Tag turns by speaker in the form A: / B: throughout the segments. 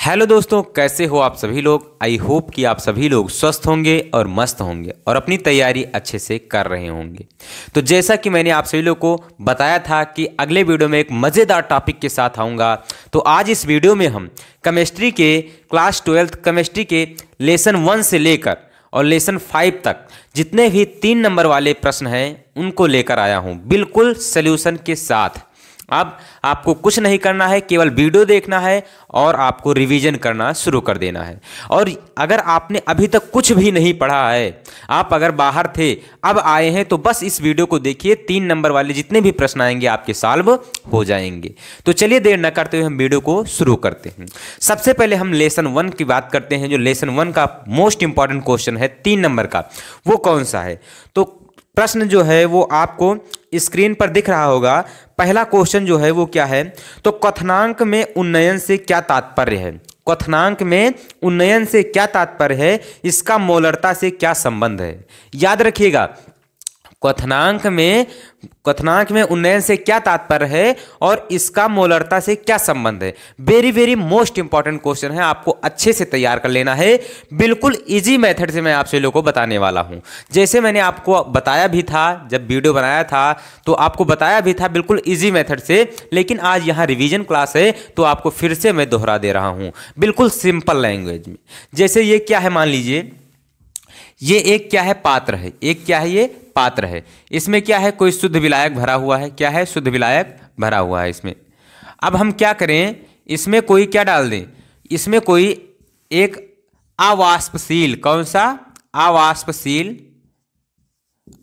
A: Hello दोस्तों, कैसे हो आप सभी लोग। आई होप कि आप सभी लोग स्वस्थ होंगे और मस्त होंगे और अपनी तैयारी अच्छे से कर रहे होंगे। तो जैसा कि मैंने आप सभी लोग को बताया था कि अगले वीडियो में एक मज़ेदार टॉपिक के साथ आऊँगा, तो आज इस वीडियो में हम केमिस्ट्री के क्लास 12 केमिस्ट्री के लेसन 1 से लेकर और लेसन 5 तक जितने भी 3 नंबर वाले प्रश्न हैं उनको लेकर आया हूँ, बिल्कुल सल्यूशन के साथ। अब आपको कुछ नहीं करना है, केवल वीडियो देखना है और आपको रिवीजन करना शुरू कर देना है। और अगर आपने अभी तक कुछ भी नहीं पढ़ा है, आप अगर बाहर थे अब आए हैं, तो बस इस वीडियो को देखिए, 3 नंबर वाले जितने भी प्रश्न आएंगे आपके सॉल्व हो जाएंगे। तो चलिए देर न करते हुए हम वीडियो को शुरू करते हैं। सबसे पहले हम लेसन 1 की बात करते हैं। जो लेसन 1 का मोस्ट इंपॉर्टेंट क्वेश्चन है 3 नंबर का, वो कौन सा है। तो प्रश्न जो है वो आपको स्क्रीन पर दिख रहा होगा। पहला क्वेश्चन जो है वो क्या है, तो क्वथनांक में उन्नयन से क्या तात्पर्य है। क्वथनांक में उन्नयन से क्या तात्पर्य है, इसका मोलरता से क्या संबंध है। याद रखिएगा, क्वथनांक में उन्नयन से क्या तात्पर्य है और इसका मोलरता से क्या संबंध है। Very very most important question है, आपको अच्छे से तैयार कर लेना है। बिल्कुल इजी मेथड से मैं आपसे लोगों को बताने वाला हूं। जैसे मैंने आपको बताया भी था, जब वीडियो बनाया था तो आपको बताया भी था बिल्कुल इजी मेथड से, लेकिन आज यहाँ रिवीजन क्लास है तो आपको फिर से मैं दोहरा दे रहा हूँ बिल्कुल सिंपल लैंग्वेज में। जैसे ये क्या है, मान लीजिए ये एक क्या है, पात्र है। एक क्या है, ये पात्र है। इसमें क्या है, कोई शुद्ध विलायक भरा हुआ है। क्या है, शुद्ध विलायक भरा हुआ है इसमें। अब हम क्या करें, इसमें कोई क्या डाल दें, इसमें कोई एक अवाष्पशील, कौन सा, अवाष्पशील,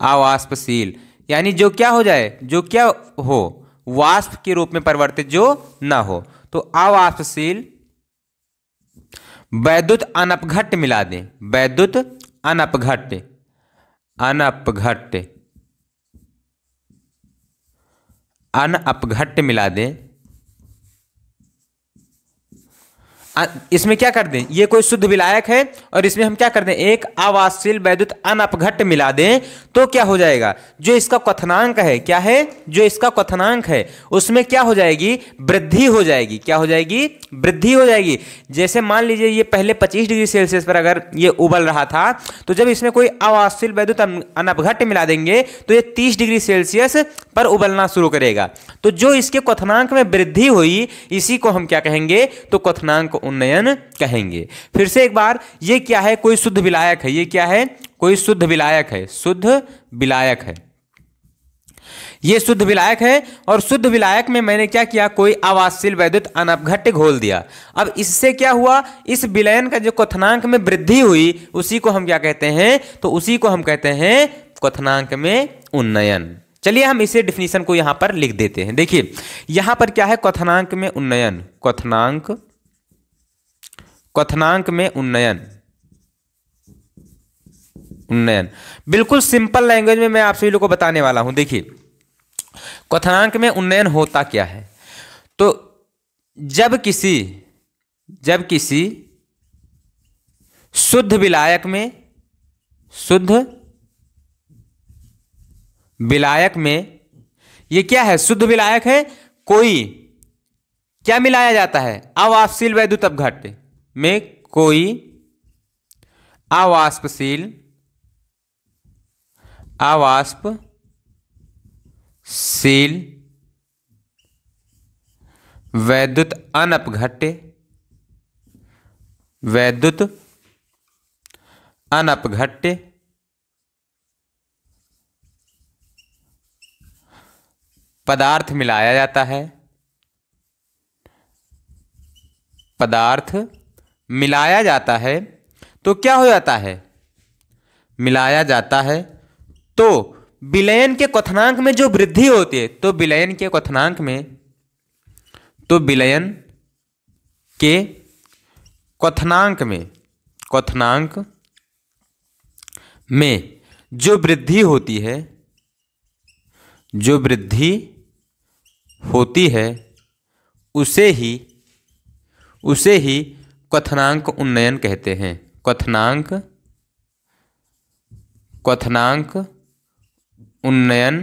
A: अवाष्पशील यानी जो क्या हो जाए, जो क्या हो, वाष्प के रूप में परिवर्तित जो ना हो, तो अवाष्पशील वैद्युत अनपघट्ट मिला दें। वैद्युत अनपघट्ट, अनपघट्ट, अनपघट्ट मिला दें। इसमें क्या कर दें, ये कोई शुद्ध विलायक है और इसमें हम क्या कर दें, एक अवाष्पशील वैद्युत अनपघट्ट मिला दें, तो क्या हो जाएगा, जो इसका क्वथनांक है, क्या है, जो इसका क्वथनांक है उसमें क्या हो जाएगी, वृद्धि हो जाएगी। क्या हो जाएगी, वृद्धि हो जाएगी। जैसे मान लीजिए ये पहले 25 डिग्री सेल्सियस पर अगर ये उबल रहा था, तो जब इसमें कोई अवाष्पशील वैद्युत अनपघट्ट मिला देंगे तो ये 30 डिग्री सेल्सियस पर उबलना शुरू करेगा। तो जो इसके क्वथनांक में वृद्धि हुई, इसी को हम क्या कहेंगे, तो क्वथनांक उन्नयन कहेंगे। फिर से एक बार, ये क्या है, कोई शुद्ध विलायक है। ये क्या है, कोई शुद्ध विलायक है, शुद्ध विलायक है। ये शुद्ध विलायक है और शुद्ध विलायक में मैंने क्या किया, कोई अवाष्पशील वैद्युत अनपघट्ट घोल दिया। अब इससे क्या हुआ, इस विलयन का जो क्वथनांक में वृद्धि हुई, उसी को हम क्या कहते हैं, तो उसी को हम कहते हैं क्वथनांक में उन्नयन। चलिए हम इसे डिफिनीशन को यहां पर लिख देते हैं। देखिए यहां पर क्या है, क्वथनांक में उन्नयन, क्वथनांक, क्वथनांक में उन्नयन, उन्नयन बिल्कुल सिंपल लैंग्वेज में मैं आप सभी लोगों को बताने वाला हूं। देखिए क्वथनांक में उन्नयन होता क्या है, तो जब किसी शुद्ध विलायक में, शुद्ध विलायक में, ये क्या है, शुद्ध विलायक है, कोई क्या मिलाया जाता है, अवाष्पशील वैद्युत अपघट्ट में कोई अवाष्पशील, अवाष्पशील वैद्युत अनपघट्ट, वैद्युत अनपघट्ट पदार्थ मिलाया जाता है, पदार्थ मिलाया जाता है, तो क्या हो जाता है, मिलाया जाता है, तो विलयन के क्वथनांक में जो वृद्धि होती है, तो विलयन के क्वथनांक में, तो विलयन के क्वथनांक में, क्वथनांक में जो वृद्धि होती है, जो वृद्धि होती है, उसे ही क्वथनांक उन्नयन कहते हैं। क्वथनांक, क्वथनांक उन्नयन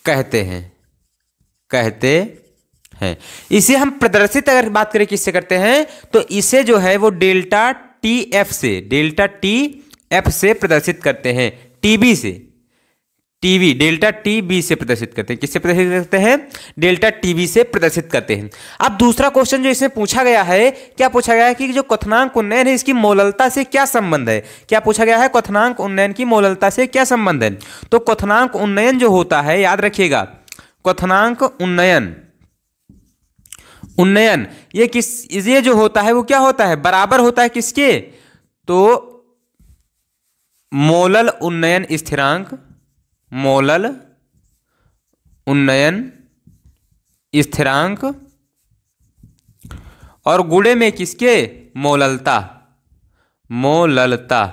A: कहते हैं, कहते हैं। इसे हम प्रदर्शित अगर बात करें किससे करते हैं, तो इसे जो है वो डेल्टा टी एफ से प्रदर्शित करते हैं, टीबी से, टीवी डेल्टा टीबी से प्रदर्शित करते हैं। किससे प्रदर्शित करते हैं? डेल्टा टीबी से प्रदर्शित करते हैं। अब दूसरा क्वेश्चन जो इसमें पूछा गया है, क्या पूछा गया है कि जो क्वथनांक उन्नयन है इसकी मोललता से क्या संबंध है। क्या पूछा गया है? क्वथनांक उन्नयन की मोललता से क्या संबंध है। तो क्वथनांक उन्नयन जो होता है, याद रखिएगा, क्वथनांक उन्नयन ये जो होता है वो क्या होता है, बराबर होता है किसके, तो मोलल उन्नयन स्थिरांक, मोलल उन्नयन स्थिरांक और गुणे में किसके, मोललता, मोलरता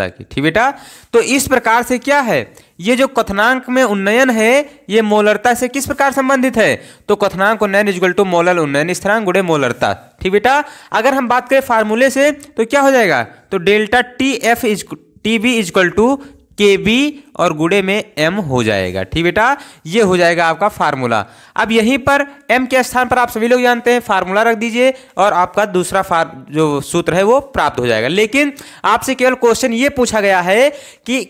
A: के। ठीक बेटा, तो इस प्रकार से क्या है, ये जो क्वथनांक में उन्नयन है ये मोलरता से किस प्रकार संबंधित है, तो क्वथनांक उन्नयन इक्वल टू मोलल उन्नयन स्थिरांक गुणे मोलरता। ठीक बेटा, अगर हम बात करें फार्मूले से तो क्या हो जाएगा, तो डेल्टा टीबी इक्वल टू केबी और गुणे में एम हो जाएगा। ठीक बेटा, ये हो जाएगा आपका फार्मूला। अब यहीं पर एम के स्थान पर आप सभी लोग जानते हैं फार्मूला रख दीजिए और आपका दूसरा जो सूत्र है वो प्राप्त हो जाएगा। लेकिन आपसे केवल क्वेश्चन ये पूछा गया है कि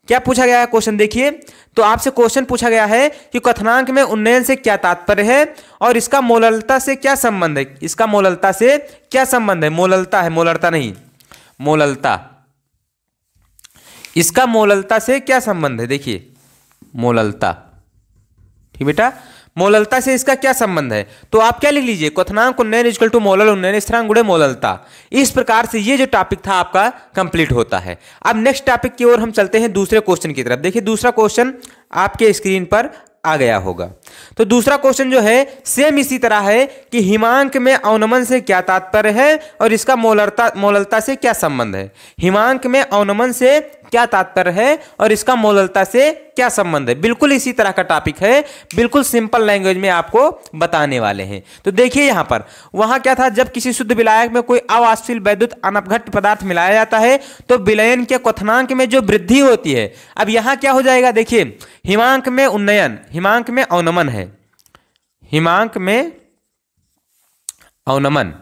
A: क्या पूछा गया है, क्वेश्चन देखिए, तो आपसे क्वेश्चन पूछा गया है कि क्वथनांक में उन्नयन से क्या तात्पर्य है और इसका मोललता से क्या संबंध है। इसका मोललता से क्या संबंध है, मोललता है, मोलरता नहीं, मोललता, इसका मोललता से क्या संबंध है, देखिए मोललता। ठीक बेटा, मोललता से इसका क्या संबंध है, तो आप क्या लिख लीजिए, क्वथनांक उन्नयन इक्वल टू मोलल उन्नयन स्थिरांक गुणे मोललता। इस प्रकार से ये जो टॉपिक था आपका कंप्लीट होता है। अब नेक्स्ट टॉपिक की ओर हम चलते हैं, दूसरे क्वेश्चन की तरफ। देखिए दूसरा क्वेश्चन आपके स्क्रीन पर आ गया होगा। तो दूसरा क्वेश्चन जो है सेम इसी तरह है कि हिमांक में अवनमन से क्या तात्पर्य है और इसका मोललता से क्या संबंध है। हिमांक में अवनमन से क्या तात्पर्य है और इसका मोललता से क्या संबंध है। बिल्कुल इसी तरह का टॉपिक है, बिल्कुल सिंपल लैंग्वेज में आपको बताने वाले हैं। तो देखिए यहां पर, वहां क्या था, जब किसी शुद्ध विलायक में कोई अवाष्पशील वैद्युत अनपघट्ट पदार्थ मिलाया जाता है तो विलयन के क्वथनांक में जो वृद्धि होती है। अब यहां क्या हो जाएगा, देखिए हिमांक में उन्नयन, हिमांक में अवनमन है, हिमांक में अवनमन,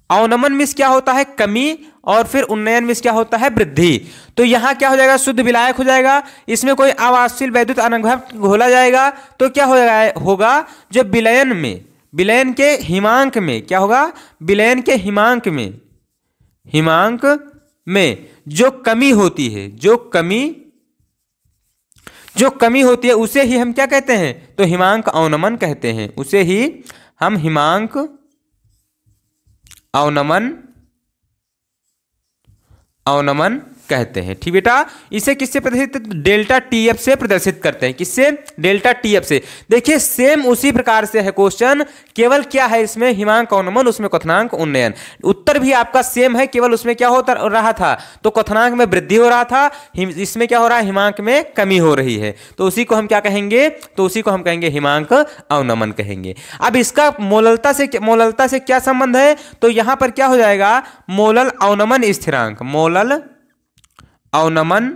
A: अवनमन में क्या होता है, कमी, और फिर उन्नयन में क्या होता है, वृद्धि। तो यहां क्या हो जाएगा, शुद्ध विलायक हो जाएगा, इसमें कोई अवाष्पशील वैद्युत अनपघट्ट घोला जाएगा तो क्या होगा, जो विलयन में, विलयन के हिमांक में क्या होगा, विलयन के हिमांक में जो कमी होती है, जो कमी होती है उसे ही हम क्या कहते हैं, तो हिमांक अवनमन कहते हैं, उसे ही हम हिमांक अवनमन कहते हैं। ठीक बेटा, इसे किससे प्रदर्शित, डेल्टा टीएफ से प्रदर्शित करते हैं। किससे, डेल्टा टीएफ से। देखिए सेम उसी प्रकार से है क्वेश्चन, केवल क्या है इसमें हिमांक अवनमन, उसमें क्वथनांक उन्नयन। उत्तर भी आपका सेम है, केवल उसमें क्या होता रहा था, तो क्वथनांक में वृद्धि हो रहा था, इसमें क्या हो रहा है, हिमांक में कमी हो रही है। तो उसी को हम क्या कहेंगे, तो उसी को हम कहेंगे हिमांक अवनमन कहेंगे। अब इसका मोललता से क्या संबंध है, तो यहां पर क्या हो जाएगा, मोलल अवनमन स्थिरांक, मोलल अवनमन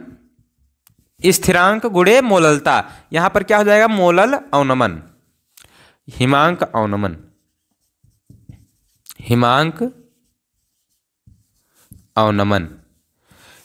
A: स्थिरांक गुणे मोललता। यहां पर क्या हो जाएगा, मोलल अवनमन, हिमांक अवनमन, हिमांक अवनमन।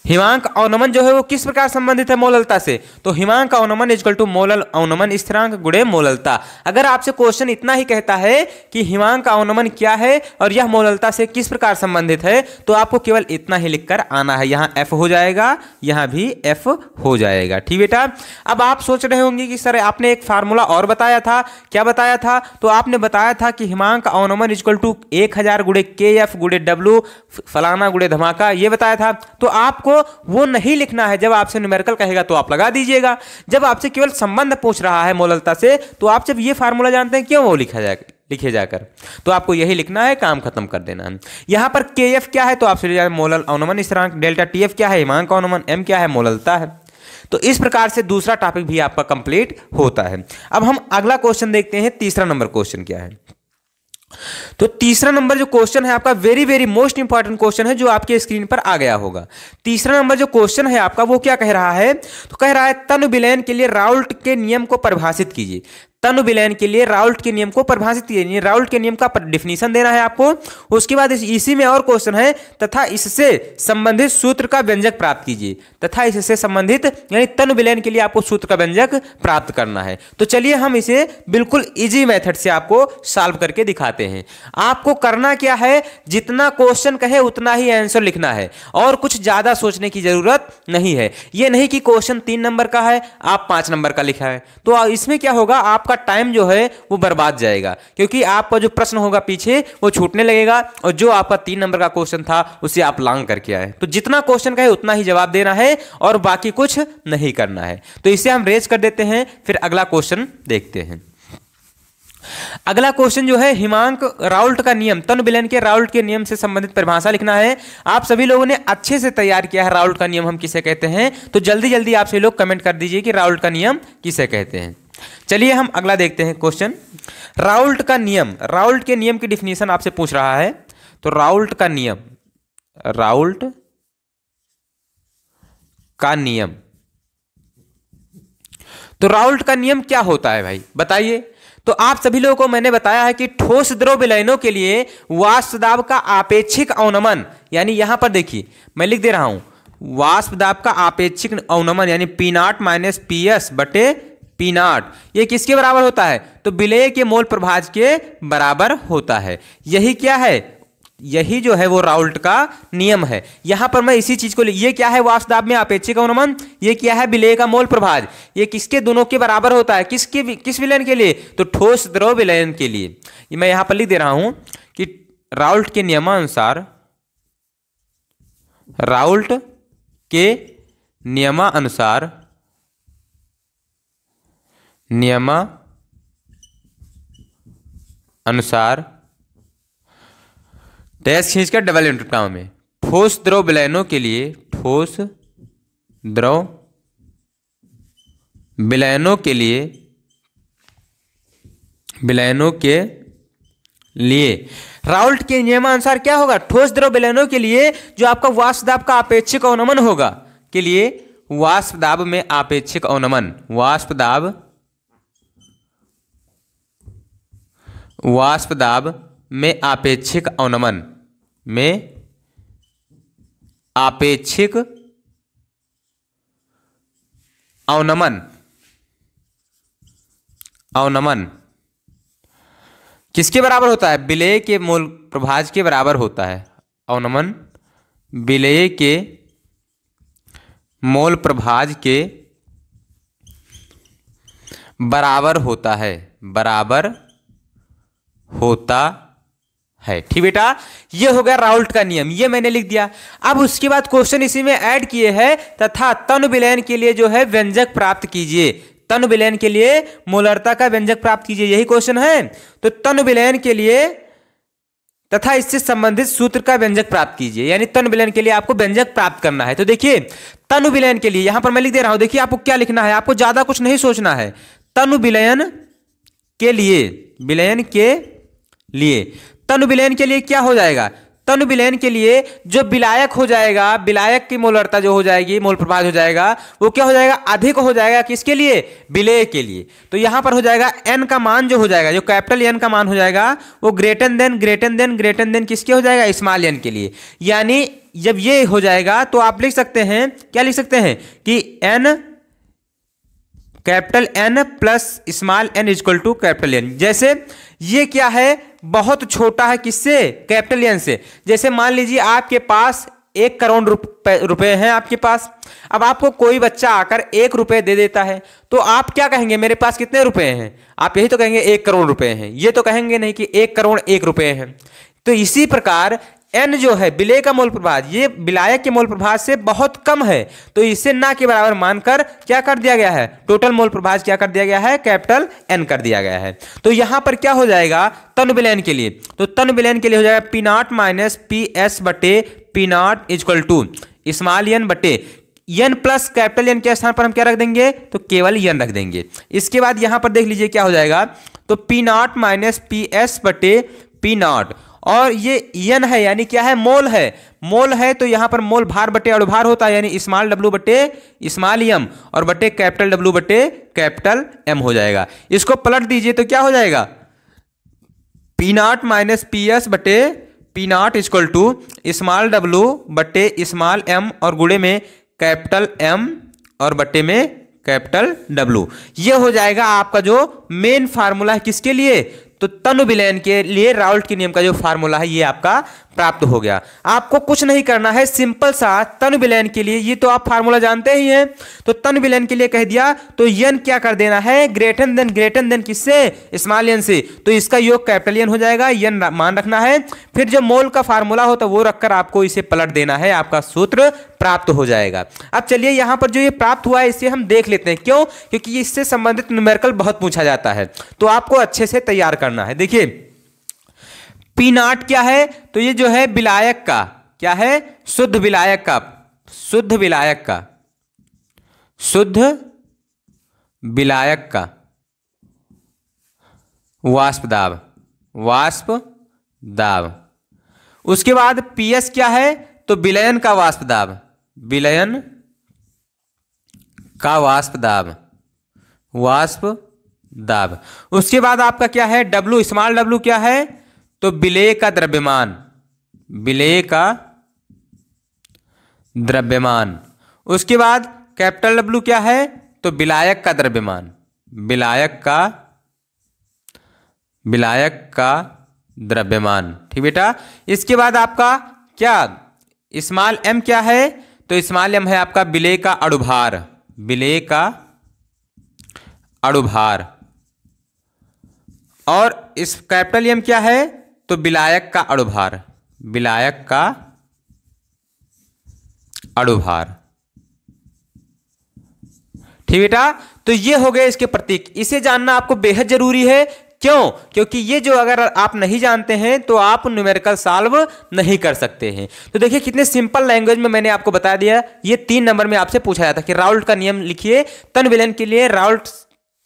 A: हिमांक अवनमन जो है वो किस प्रकार संबंधित है, मोललता से, तो हिमांक अवनमन इक्वल टू मोलल अवनमन स्थिरांक गुणे मोललता। अगर आपसे क्वेश्चन इतना ही कहता है कि हिमांक अवनमन क्या है और यह मोललता से किस प्रकार संबंधित है, तो आपको केवल इतना ही लिखकर आना है। यहां एफ हो जाएगा, यहां भी एफ हो जाएगा। ठीक बेटा, अब आप सोच रहे होंगे कि सर आपने एक फार्मूला और बताया था, क्या बताया था, तो आपने बताया था कि हिमांक अवनमन इक्वल टू 1000 गुणे के एफ गुणे डब्ल्यू फलाना गुणे धमाका, ये बताया था। तो आपको वो नहीं लिखना है, जब आपसे न्यूमेरिकल कहेगा तो आप लगा दीजिएगा। जब आपसे केवल संबंध पूछ रहा है मोललता से, तो आप जब ये फार्मूला जानते हैं क्यों वो लिखे जाकर, तो आपको यही लिखना है, काम खत्म कर देना है। यहां पर के एफ क्या है, तो आपसे मोलल अवनमन स्थिरांक, डेल्टा टी एफ क्या है, हिमांक अवनमन, एम क्या है, मोललता है। तो इस प्रकार से दूसरा टॉपिक भी आपका कंप्लीट होता है। अब हम अगला क्वेश्चन देखते हैं, तीसरा नंबर क्वेश्चन क्या है। तो तीसरा नंबर जो क्वेश्चन है आपका very very most important question है जो आपके स्क्रीन पर आ गया होगा। तीसरा नंबर जो क्वेश्चन है आपका वो क्या कह रहा है, तो कह रहा है तनु विलयन के लिए राउल्ट के नियम को परिभाषित कीजिए। तनु विलयन के लिए राउल्ट के नियम को परिभाषित कीजिए, राउल्ट के नियम का डेफिनेशन देना है आपको। उसके बाद इसी में और क्वेश्चन है तथा इससे संबंधित सूत्र का व्यंजक प्राप्त कीजिए। तथा इससे संबंधित यानी तनु विलयन के लिए आपको सूत्र का व्यंजक प्राप्त करना है। तो चलिए हम इसे बिल्कुल इजी मेथड से आपको सॉल्व करके दिखाते हैं। आपको करना क्या है, जितना क्वेश्चन कहे उतना ही आंसर लिखना है और कुछ ज्यादा सोचने की जरूरत नहीं है। यह नहीं कि क्वेश्चन 3 नंबर का है आप 5 नंबर का लिखा है, तो इसमें क्या होगा, आपका टाइम जो है वो बर्बाद जाएगा, क्योंकि आपका जो प्रश्न होगा पीछे वो छूटने लगेगा और जो आपका 3 नंबर का क्वेश्चन था उसे आप लॉन्ग करके आए। तो जितना क्वेश्चन कहे उतना ही जवाब देना है और बाकी कुछ नहीं करना है। तो इसे हम रेज कर देते हैं, फिर अगला क्वेश्चन देखते हैं। अगला क्वेश्चन जो है हिमांक राउल्ट का नियम, तनु विलयन के राउल्ट के नियम से संबंधित परिभाषा लिखना है। आप सभी लोगों ने अच्छे से तैयार किया है, राउल्ट का नियम हम किसे कहते हैं, तो जल्दी जल्दी आप सभी लोग कमेंट कर दीजिए कि राउल्ट का नियम किसे कहते हैं। चलिए हम अगला देखते हैं क्वेश्चन। राउल्ट का नियम, राउल्ट के नियम की डिफिनीशन आपसे पूछ रहा है। तो राउल्ट का नियम, राउल्ट का नियम, तो राउल्ट का नियम क्या होता है भाई बताइए। तो आप सभी लोगों को मैंने बताया है कि ठोस द्रव विलयनों के लिए वाष्प दाब का आपेक्षिक अवनमन, यानी यहां पर देखिए मैं लिख दे रहा हूं वाष्प दाब का आपेक्षिक अवनमन यानी P0 माइनस PS बटे P0, ये किसके बराबर होता है, तो विलेय के मोल प्रभाज के बराबर होता है। यही क्या है, यही जो है वो राउल्ट का नियम है। यहां पर मैं इसी चीज को, ये क्या है वाष्प दाब में आपेक्षिक अवनमन, ये क्या है विलेय का मोल प्रभाज, ये किसके दोनों के बराबर होता है, किस विलयन के लिए, तो ठोस द्रव विलयन के लिए। ये मैं यहां पर लिख दे रहा हूं कि राउल्ट के नियमानुसार, राउल्ट के नियमानुसार डैश खींचकर डबल इंटू में ठोस द्रव विलयनों के लिए, ठोस द्रव विलयनों के लिए राउल्ट के नियमानुसार क्या होगा, ठोस द्रव विलयनों के लिए जो आपका वाष्प दाब का आपेक्षिक अवनमन होगा के लिए वाष्प दाब में आपेक्षिक अवनमन, वाष्प दाब में आपेक्षिक अवनमन अवनमन किसके बराबर होता है, विलेय के मोल प्रभाज के बराबर होता है। अवनमन विलेय के मोल प्रभाज के बराबर होता है। ठीक बेटा, ये हो गया राउल्ट का नियम, ये मैंने लिख दिया। अब उसके बाद क्वेश्चन इसी में ऐड किए हैं, तथा तनु विलयन के लिए जो है व्यंजक प्राप्त कीजिए, तनु विलयन के लिए मोलरता का व्यंजक प्राप्त कीजिए, यही क्वेश्चन है। तो तनु विलयन के लिए तथा इससे संबंधित सूत्र का व्यंजक प्राप्त कीजिए, यानी तनु विलयन के लिए आपको व्यंजक प्राप्त करना है। तो देखिए तनु विलयन के लिए यहां पर मैं लिख दे रहा हूं, देखिए आपको क्या लिखना है, आपको ज्यादा कुछ नहीं सोचना है। तनु विलयन के लिए तनु विलयन के लिए क्या हो जाएगा, तनु विलयन के लिए जो विलायक हो जाएगा, विलायक की मोलरता जो हो जाएगी, मोल प्रभाज हो जाएगा, वो क्या हो जाएगा, अधिक हो जाएगा किसके लिए, विलेय के लिए। तो यहां पर हो जाएगा n का मान जो हो जाएगा, जो कैपिटल N का मान हो जाएगा वो ग्रेटर देन किसके हो जाएगा, स्मॉल n के लिए। यानी जब ये हो जाएगा तो आप लिख सकते हैं, क्या लिख सकते हैं कि n capital N plus small n equal to capital N। जैसे ये क्या है, बहुत छोटा है किससे, कैपिटल N से। जैसे मान लीजिए आपके पास 1 करोड़ रुपए हैं आपके पास। अब आपको कोई बच्चा आकर 1 रुपए दे देता है, तो आप क्या कहेंगे, मेरे पास कितने रुपए हैं, आप यही तो कहेंगे 1 करोड़ रुपए हैं, ये तो कहेंगे नहीं कि 1 करोड़ 1 रुपए हैं। तो इसी प्रकार n जो है विलेय का मोल प्रभाज, ये विलायक के मोल प्रभाज से बहुत कम है, तो इसे ना के बराबर मानकर क्या कर दिया गया है, टोटल मोल प्रभाज क्या कर दिया गया है, कैपिटल N कर दिया गया है। तो यहां पर क्या हो जाएगा तनु विलयन के लिए, तो तनु विलयन के लिए हो जाएगा P0 माइनस PS बटे P0 equal to small n बटे n प्लस कैपिटल N के स्थान पर हम क्या रख देंगे, तो केवल n रख देंगे। इसके बाद यहां पर देख लीजिए क्या हो जाएगा, तो P0 माइनस PS बटे पी नॉट, और ये एन है यानी क्या है, मोल है। मोल है तो यहां पर मोल भार बटे अणुभार होता है, यानी स्मॉल डब्ल्यू बटे स्मॉल एम और बटे कैपिटल डब्ल्यू बटे कैपिटल एम हो जाएगा। इसको पलट दीजिए तो क्या हो जाएगा, P not minus P S बटे P not equal to small W बटे स्मॉल एम और गुणे में कैपिटल एम और बटे में कैपिटल डब्ल्यू। ये हो जाएगा आपका जो मेन फार्मूला है किसके लिए, तो तनु विलयन के लिए राउल्ट के नियम का जो फार्मूला है ये आपका प्राप्त हो गया। आपको कुछ नहीं करना है, सिंपल सा तनु विलयन के लिए, ये तो आप फार्मूला जानते ही हैं, तो तनु विलयन के लिए कह दिया तो एन क्या कर देना है, ग्रेटर देन किससे, स्मॉल एन से, तो इसका योग कैपिटल एन हो जाएगा, एन मान रखना है, फिर जो मोल का फार्मूला होता है वो रखकर आपको इसे पलट देना है, आपका सूत्र प्राप्त हो जाएगा। अब चलिए यहां पर जो ये प्राप्त हुआ है इसे हम देख लेते हैं, क्यों, क्योंकि इससे संबंधित न्यूमेरिकल बहुत पूछा जाता है, तो आपको अच्छे से तैयार करना है। देखिए पी नॉट क्या है, तो ये जो है विलायक का क्या है, शुद्ध विलायक का, शुद्ध विलायक का, शुद्ध विलायक का वाष्प दाब, वाष्प दाब। उसके बाद पी एस क्या है, तो विलयन का वाष्प दाब, विलयन का वाष्प दाब, वाष्प दाब। उसके बाद आपका क्या है, डब्ल्यू, स्मॉल डब्ल्यू क्या है, तो विलेय का द्रव्यमान, विलेय का द्रव्यमान। उसके बाद कैपिटल डब्ल्यू क्या है, तो विलायक का द्रव्यमान, विलायक का, विलायक का द्रव्यमान। ठीक बेटा। इसके बाद आपका क्या, स्मॉल एम क्या है, तो स्मॉल एम है आपका विलेय का अणुभार, विलेय का अणुभार। और इस कैपिटल एम क्या है, तो विलायक का अणुभार, विलायक का अणुभार। ठीक बेटा, तो ये हो गए इसके प्रतीक, इसे जानना आपको बेहद जरूरी है। क्यों, क्योंकि ये जो अगर आप नहीं जानते हैं तो आप न्यूमेरिकल सॉल्व नहीं कर सकते हैं। तो देखिए कितने सिंपल लैंग्वेज में मैंने आपको बता दिया। ये 3 नंबर में आपसे पूछा जाता है कि राउल्ट का नियम लिखिए, तन विलयन के लिए राउल्ट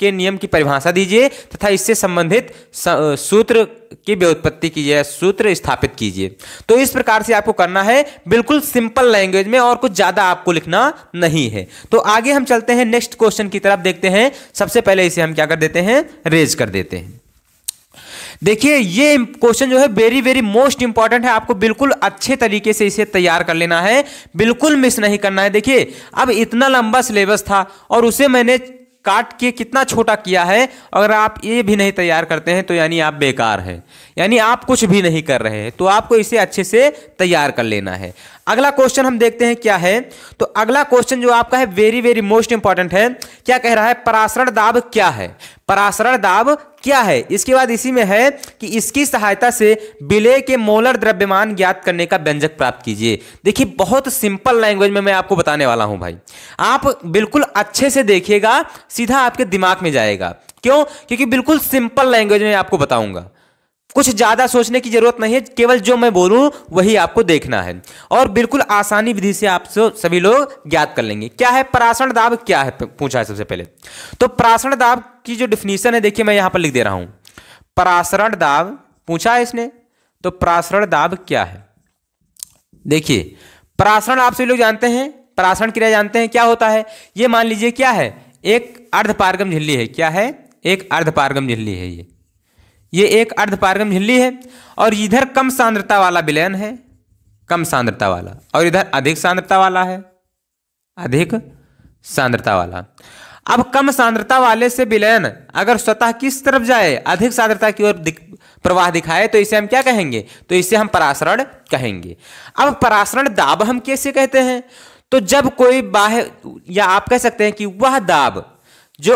A: के नियम की परिभाषा दीजिए तथा इससे संबंधित सूत्र की व्युत्पत्ति कीजिए, सूत्र स्थापित कीजिए। तो इस प्रकार से आपको करना है, बिल्कुल सिंपल लैंग्वेज में, और कुछ ज्यादा आपको लिखना नहीं है। तो आगे हम चलते हैं नेक्स्ट क्वेश्चन की तरफ, देखते हैं। सबसे पहले इसे हम क्या कर देते हैं, रेज कर देते हैं। देखिए ये क्वेश्चन जो है वेरी वेरी मोस्ट इंपॉर्टेंट है, आपको बिल्कुल अच्छे तरीके से इसे तैयार कर लेना है, बिल्कुल मिस नहीं करना है। देखिए अब इतना लंबा सिलेबस था और उसे मैंने काट के कितना छोटा किया है, अगर आप ये भी नहीं तैयार करते हैं तो यानी आप बेकार हैं, यानी आप कुछ भी नहीं कर रहे हैं। तो आपको इसे अच्छे से तैयार कर लेना है। अगला क्वेश्चन हम देखते हैं क्या है। तो अगला क्वेश्चन जो आपका है वेरी वेरी मोस्ट इंपॉर्टेंट है। क्या कह रहा है, परासरण दाब क्या है, परासरण दाब क्या है। इसके बाद इसी में है कि इसकी सहायता से विलेय के मोलर द्रव्यमान ज्ञात करने का व्यंजक प्राप्त कीजिए। देखिए बहुत सिंपल लैंग्वेज में मैं आपको बताने वाला हूं भाई, आप बिल्कुल अच्छे से देखिएगा, सीधा आपके दिमाग में जाएगा। क्यों, क्योंकि बिल्कुल सिंपल लैंग्वेज में आपको बताऊंगा, कुछ ज्यादा सोचने की जरूरत नहीं है, केवल जो मैं बोलूं वही आपको देखना है और बिल्कुल आसानी विधि से आप सभी लोग ज्ञात कर लेंगे। क्या है परासरण दाब, क्या है पूछा है सबसे पहले। तो परासरण दाब की जो डिफिनीशन है देखिए मैं यहां पर लिख दे रहा हूं। परासरण दाब पूछा है इसने, तो परासरण दाब क्या है। देखिए परासरण आप सभी लोग जानते हैं, परासरण क्रिया जानते हैं क्या होता है। ये मान लीजिए क्या है, एक अर्धपारगम झिल्ली है। क्या है, एक अर्धपारगम झिल्ली है। ये एक अर्धपारगम झिल्ली है और इधर कम सांद्रता वाला विलयन है, कम सांद्रता वाला, और इधर अधिक सांद्रता वाला है, अधिक सांद्रता वाला। अब कम सांद्रता वाले से विलयन अगर स्वतः किस तरफ जाए, अधिक सांद्रता की ओर प्रवाह दिखाए, तो इसे हम क्या कहेंगे, तो इसे हम परासरण कहेंगे। अब परासरण दाब हम कैसे कहते हैं, तो जब कोई बाह्य, या आप कह सकते हैं कि वह दाब जो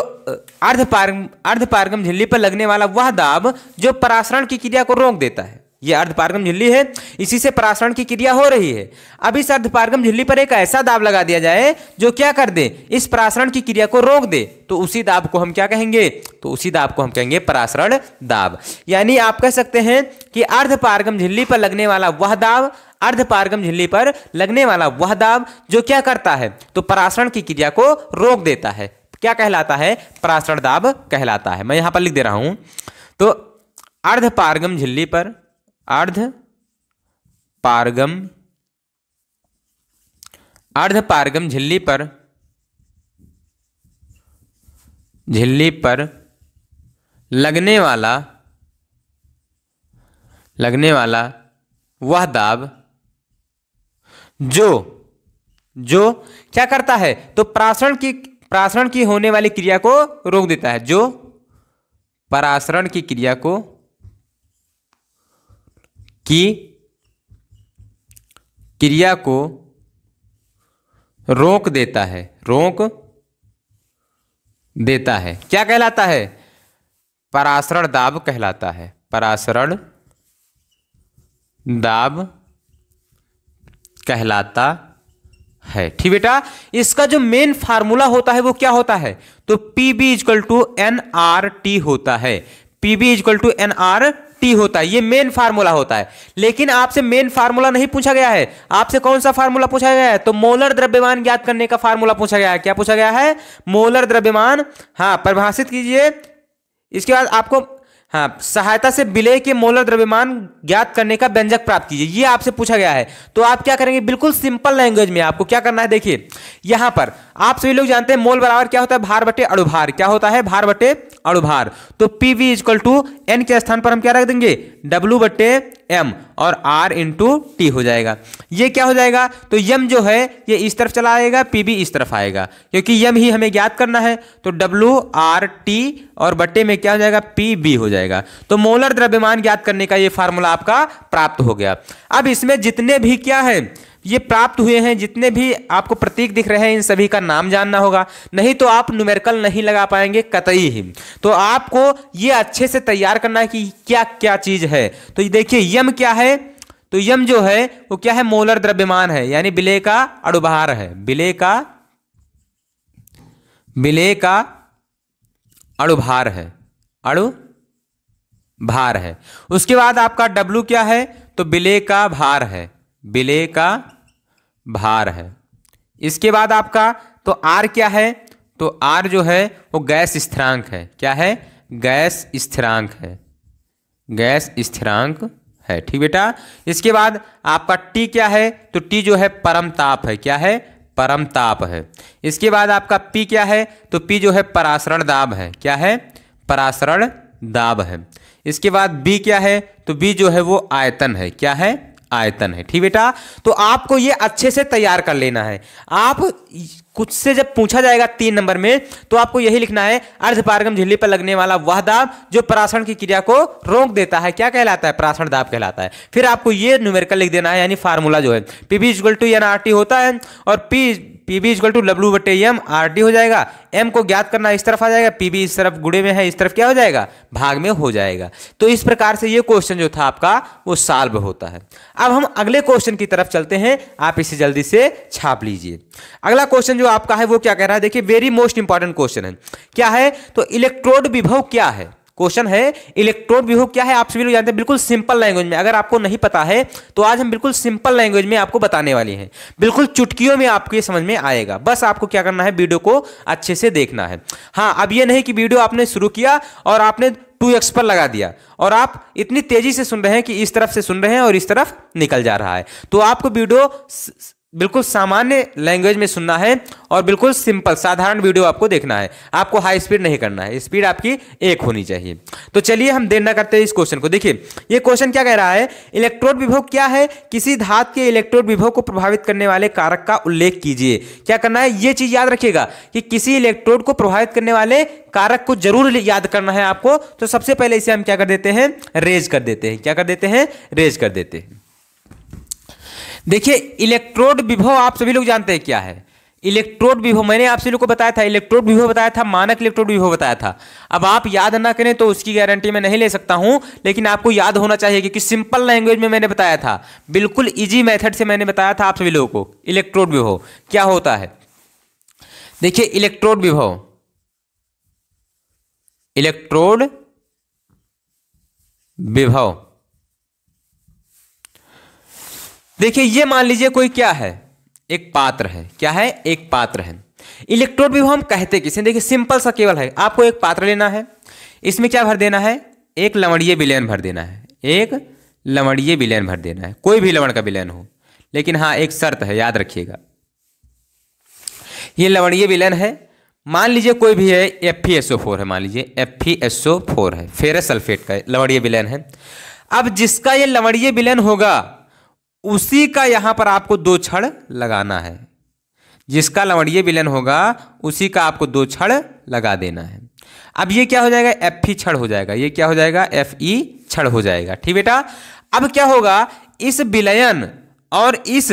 A: अर्धपारगम झिल्ली पर लगने वाला वह दाब जो परासरण की क्रिया को रोक देता है। यह अर्धपारगम झिल्ली है, इसी से परासरण की क्रिया हो रही है। अब इस अर्धपारगम झिल्ली पर एक ऐसा दाब लगा दिया जाए जो क्या कर दे, इस परासरण की क्रिया को रोक दे, तो उसी दाब को हम क्या कहेंगे, तो उसी दाब को हम कहेंगे परासरण दाब। यानी आप कह सकते हैं कि अर्धपारगम झिल्ली पर लगने वाला वह दाब, अर्धपारगम झिल्ली पर लगने वाला वह दाब जो क्या करता है, तो परासरण की क्रिया को रोक देता है, क्या कहलाता है, परासरण दाब कहलाता है। मैं यहां पर लिख दे रहा हूं। तो अर्धपारगम झिल्ली पर, अर्धपारगम झिल्ली पर लगने वाला वह दाब जो क्या करता है, तो परासरण की होने वाली क्रिया को रोक देता है, जो परासरण की क्रिया को रोक देता है, क्या कहलाता है, परासरण दाब कहलाता है, परासरण दाब कहलाता है। ठीक बेटा, इसका जो मेन फार्मूला होता है वो क्या होता है, तो PB इक्वल टू NRT होता है, PB इक्वल टू NRT होता है, ये मेन फार्मूला होता है। लेकिन आपसे मेन फार्मूला नहीं पूछा गया है, आपसे कौन सा फार्मूला पूछा गया है, तो मोलर द्रव्यमान ज्ञात करने का फार्मूला पूछा गया है। क्या पूछा गया है, मोलर द्रव्यमान, हाँ परिभाषित कीजिए। इसके बाद आपको हाँ सहायता से विलेय के मोलर द्रव्यमान ज्ञात करने का व्यंजक प्राप्त कीजिए, ये आपसे पूछा गया है। तो आप क्या करेंगे, बिल्कुल सिंपल लैंग्वेज में आपको क्या करना है, देखिए यहां पर आप सभी लोग जानते हैं मोल बराबर क्या होता है, भार बटे अणुभार, क्या होता है, भार बटे अणुभार। तो PV इक्वल टू N के स्थान पर हम क्या रख देंगे, W बटे M और R इंटू T हो जाएगा। ये क्या हो जाएगा, तो M जो है ये इस तरफ चला आएगा, PB इस तरफ आएगा, क्योंकि M ही हमें ज्ञात करना है। तो WRT और बट्टे में क्या हो जाएगा, PB हो जाएगा। तो मोलर द्रव्यमान ज्ञात करने का ये फार्मूला आपका प्राप्त हो गया। अब इसमें जितने भी क्या है ये प्राप्त हुए हैं, जितने भी आपको प्रतीक दिख रहे हैं, इन सभी का नाम जानना होगा, नहीं तो आप न्यूमेरिकल नहीं लगा पाएंगे कतई ही। तो आपको ये अच्छे से तैयार करना है कि क्या क्या चीज है। तो देखिए यम क्या है, तो यम जो है वो क्या है, मोलर द्रव्यमान है, यानी विलेय का अणुभार है, विलेय का अणुभार है, अणुभार है। उसके बाद आपका W क्या है, तो विलेय का भार है, विलेय का भार है। इसके बाद आपका तो R क्या है, तो R जो है वो गैस स्थिरांक है, क्या है, गैस स्थिरांक है, गैस स्थिरांक है। ठीक बेटा, इसके बाद आपका T क्या है, तो T जो है परम ताप है, क्या है, परम ताप है। इसके बाद आपका P क्या है, तो P जो है परासरण दाब है, क्या है, परासरण दाब है। इसके बाद B क्या है, तो B जो है वो आयतन है, क्या है, आयतन है। ठीक बेटा, तो आपको ये अच्छे से तैयार कर लेना है। आप कुछ से जब पूछा जाएगा 3 नंबर में, तो आपको यही लिखना है, अर्धपारगम झिल्ली पर लगने वाला वह दाब जो परासरण की क्रिया को रोक देता है, क्या कहलाता है, परासरण दाब कहलाता है। फिर आपको ये न्यूमेरिकल लिख देना है, यानी फार्मूला जो है PB इक्वल टू NRT होता है, और PB इक्वल टू W बटे M RT हो जाएगा। M को ज्ञात करना इस तरफ आ जाएगा, PB इस तरफ गुणे में है, इस तरफ क्या हो जाएगा, भाग में हो जाएगा। तो इस प्रकार से ये क्वेश्चन जो था आपका वो सॉल्व होता है। अब हम अगले क्वेश्चन की तरफ चलते हैं, आप इसे जल्दी से छाप लीजिए। अगला क्वेश्चन जो आपका है वो क्या कह रहा है, देखिए वेरी मोस्ट इंपॉर्टेंट क्वेश्चन है। क्या है, तो इलेक्ट्रोड विभव क्या है, क्वेश्चन है इलेक्ट्रोड विभव क्या है। आप सभी लोग जानते हैं, बिल्कुल सिंपल लैंग्वेज में। अगर आपको नहीं पता है तो आज हम बिल्कुल सिंपल लैंग्वेज में आपको बताने वाले हैं, बिल्कुल चुटकियों में आपको ये समझ में आएगा। बस आपको क्या करना है, वीडियो को अच्छे से देखना है। हाँ, अब ये नहीं कि वीडियो आपने शुरू किया और आपने 2x पर लगा दिया और आप इतनी तेजी से सुन रहे हैं कि इस तरफ से सुन रहे हैं और इस तरफ निकल जा रहा है। तो आपको वीडियो बिल्कुल सामान्य लैंग्वेज में सुनना है और बिल्कुल सिंपल साधारण वीडियो आपको देखना है। आपको हाई स्पीड नहीं करना है, स्पीड आपकी 1 होनी चाहिए। तो चलिए हम देर न करते हैं इस क्वेश्चन को। देखिए ये क्वेश्चन क्या कह रहा है, इलेक्ट्रोड विभव क्या है, किसी धातु के इलेक्ट्रोड विभव को प्रभावित करने वाले कारक का उल्लेख कीजिए। क्या करना है, ये चीज याद रखिएगा कि किसी इलेक्ट्रोड को प्रभावित करने वाले कारक को जरूर याद करना है आपको। तो सबसे पहले इसे हम क्या कर देते हैं, रेज कर देते हैं। क्या कर देते हैं, रेज कर देते हैं। देखिए इलेक्ट्रोड विभव आप सभी लोग जानते हैं क्या है। इलेक्ट्रोड विभव मैंने आप सभी लोग को बताया था, इलेक्ट्रोड विभव बताया था, मानक इलेक्ट्रोड विभव बताया था। अब आप याद ना करें तो उसकी गारंटी मैं नहीं ले सकता हूं, लेकिन आपको याद होना चाहिए क्योंकि सिंपल लैंग्वेज में मैंने बताया था, बिल्कुल इजी मेथड से मैंने बताया था आप सभी लोगों को इलेक्ट्रोड विभव क्या होता है। देखिए इलेक्ट्रोड विभव, इलेक्ट्रोड विभव, देखिए ये मान लीजिए कोई क्या है, एक पात्र है। क्या है, एक पात्र है। इलेक्ट्रोड विभव हम कहते किसे, देखिए सिंपल सा केवल है, आपको एक पात्र लेना है, इसमें क्या भर देना है, एक लवणीय विलयन भर देना है, एक लवणीय विलयन भर देना है, कोई भी लवण का विलयन हो। लेकिन हाँ, एक शर्त है, याद रखिएगा, ये लवणीय विलयन है। मान लीजिए कोई भी है, FeSO4 है, मान लीजिए FeSO4 है, फेरस सल्फेट का लवणीय विलयन है। अब जिसका ये लवणीय विलयन होगा उसी का यहां पर आपको 2 क्षण लगाना है। जिसका लवणीय विलयन होगा उसी का आपको 2 क्षण लगा देना है। अब ये क्या हो जाएगा, Fe क्षण हो जाएगा, ये क्या हो जाएगा, Fe क्षण हो जाएगा। ठीक बेटा। अब क्या होगा, इस विलयन और इस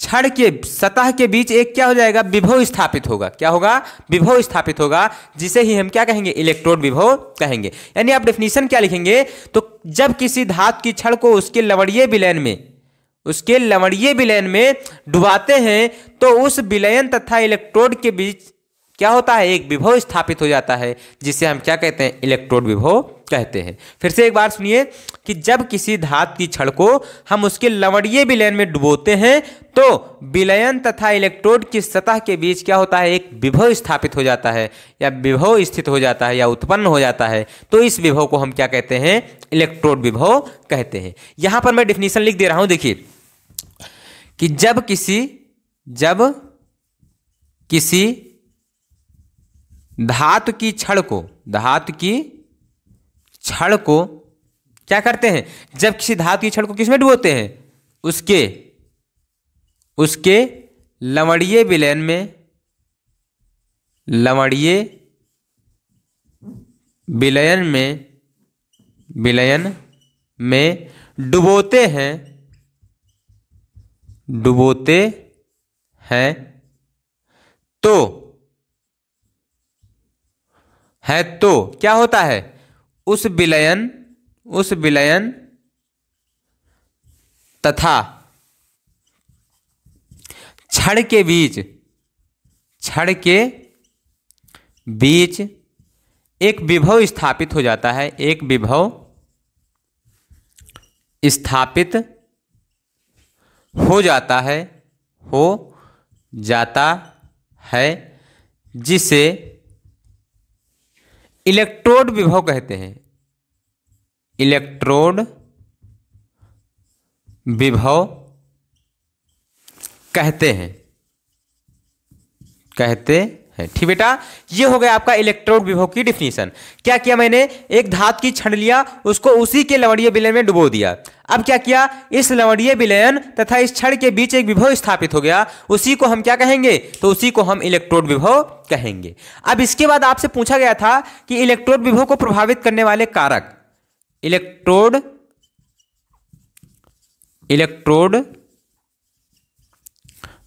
A: क्षण के सतह के बीच एक क्या हो जाएगा, विभव स्थापित होगा। क्या होगा, विभव स्थापित होगा, जिसे ही हम क्या कहेंगे, इलेक्ट्रोड विभव कहेंगे। यानी आप डेफिनेशन क्या लिखेंगे, तो जब किसी धातु की छड़ को उसके लवणीय विलयन में डुबाते हैं तो उस विलयन तथा इलेक्ट्रोड के बीच क्या होता है, एक विभव स्थापित हो जाता है, जिसे हम क्या कहते हैं, इलेक्ट्रोड विभव कहते हैं। फिर से एक बार सुनिए कि जब किसी धातु की छड़ को हम उसके लवणीय विलयन में डुबोते हैं तो विलयन तथा इलेक्ट्रोड की सतह के बीच क्या होता है, एक विभव स्थापित हो जाता है, या विभव स्थित हो जाता है, या उत्पन्न हो जाता है। तो इस विभव को हम क्या कहते हैं, इलेक्ट्रोड विभव कहते हैं। यहां पर मैं डेफिनेशन लिख दे रहा हूं, देखिए कि जब किसी धातु की छड़ को क्या करते हैं, जब किसी धातु की छड़ को किसमें डुबोते हैं, उसके लवणीय विलयन में डुबोते हैं तो क्या होता है, उस विलयन तथा छड़ के बीच एक विभव स्थापित हो जाता है, एक विभव स्थापित हो जाता है जिसे इलेक्ट्रोड विभव कहते हैं। इलेक्ट्रोड विभव कहते हैं। ठीक बेटा, ये हो गया आपका इलेक्ट्रोड विभव की डिफिनीशन। क्या किया मैंने, एक धातु की छड़ लिया, उसको उसी के लवणीय विलयन में डुबो दिया। अब क्या किया, इस लवणीय विलयन तथा इस छड़ के बीच एक विभव स्थापित हो गया, उसी को हम क्या कहेंगे, तो उसी को हम इलेक्ट्रोड विभव कहेंगे। अब इसके बाद आपसे पूछा गया था कि इलेक्ट्रोड विभव को प्रभावित करने वाले कारक, इलेक्ट्रोड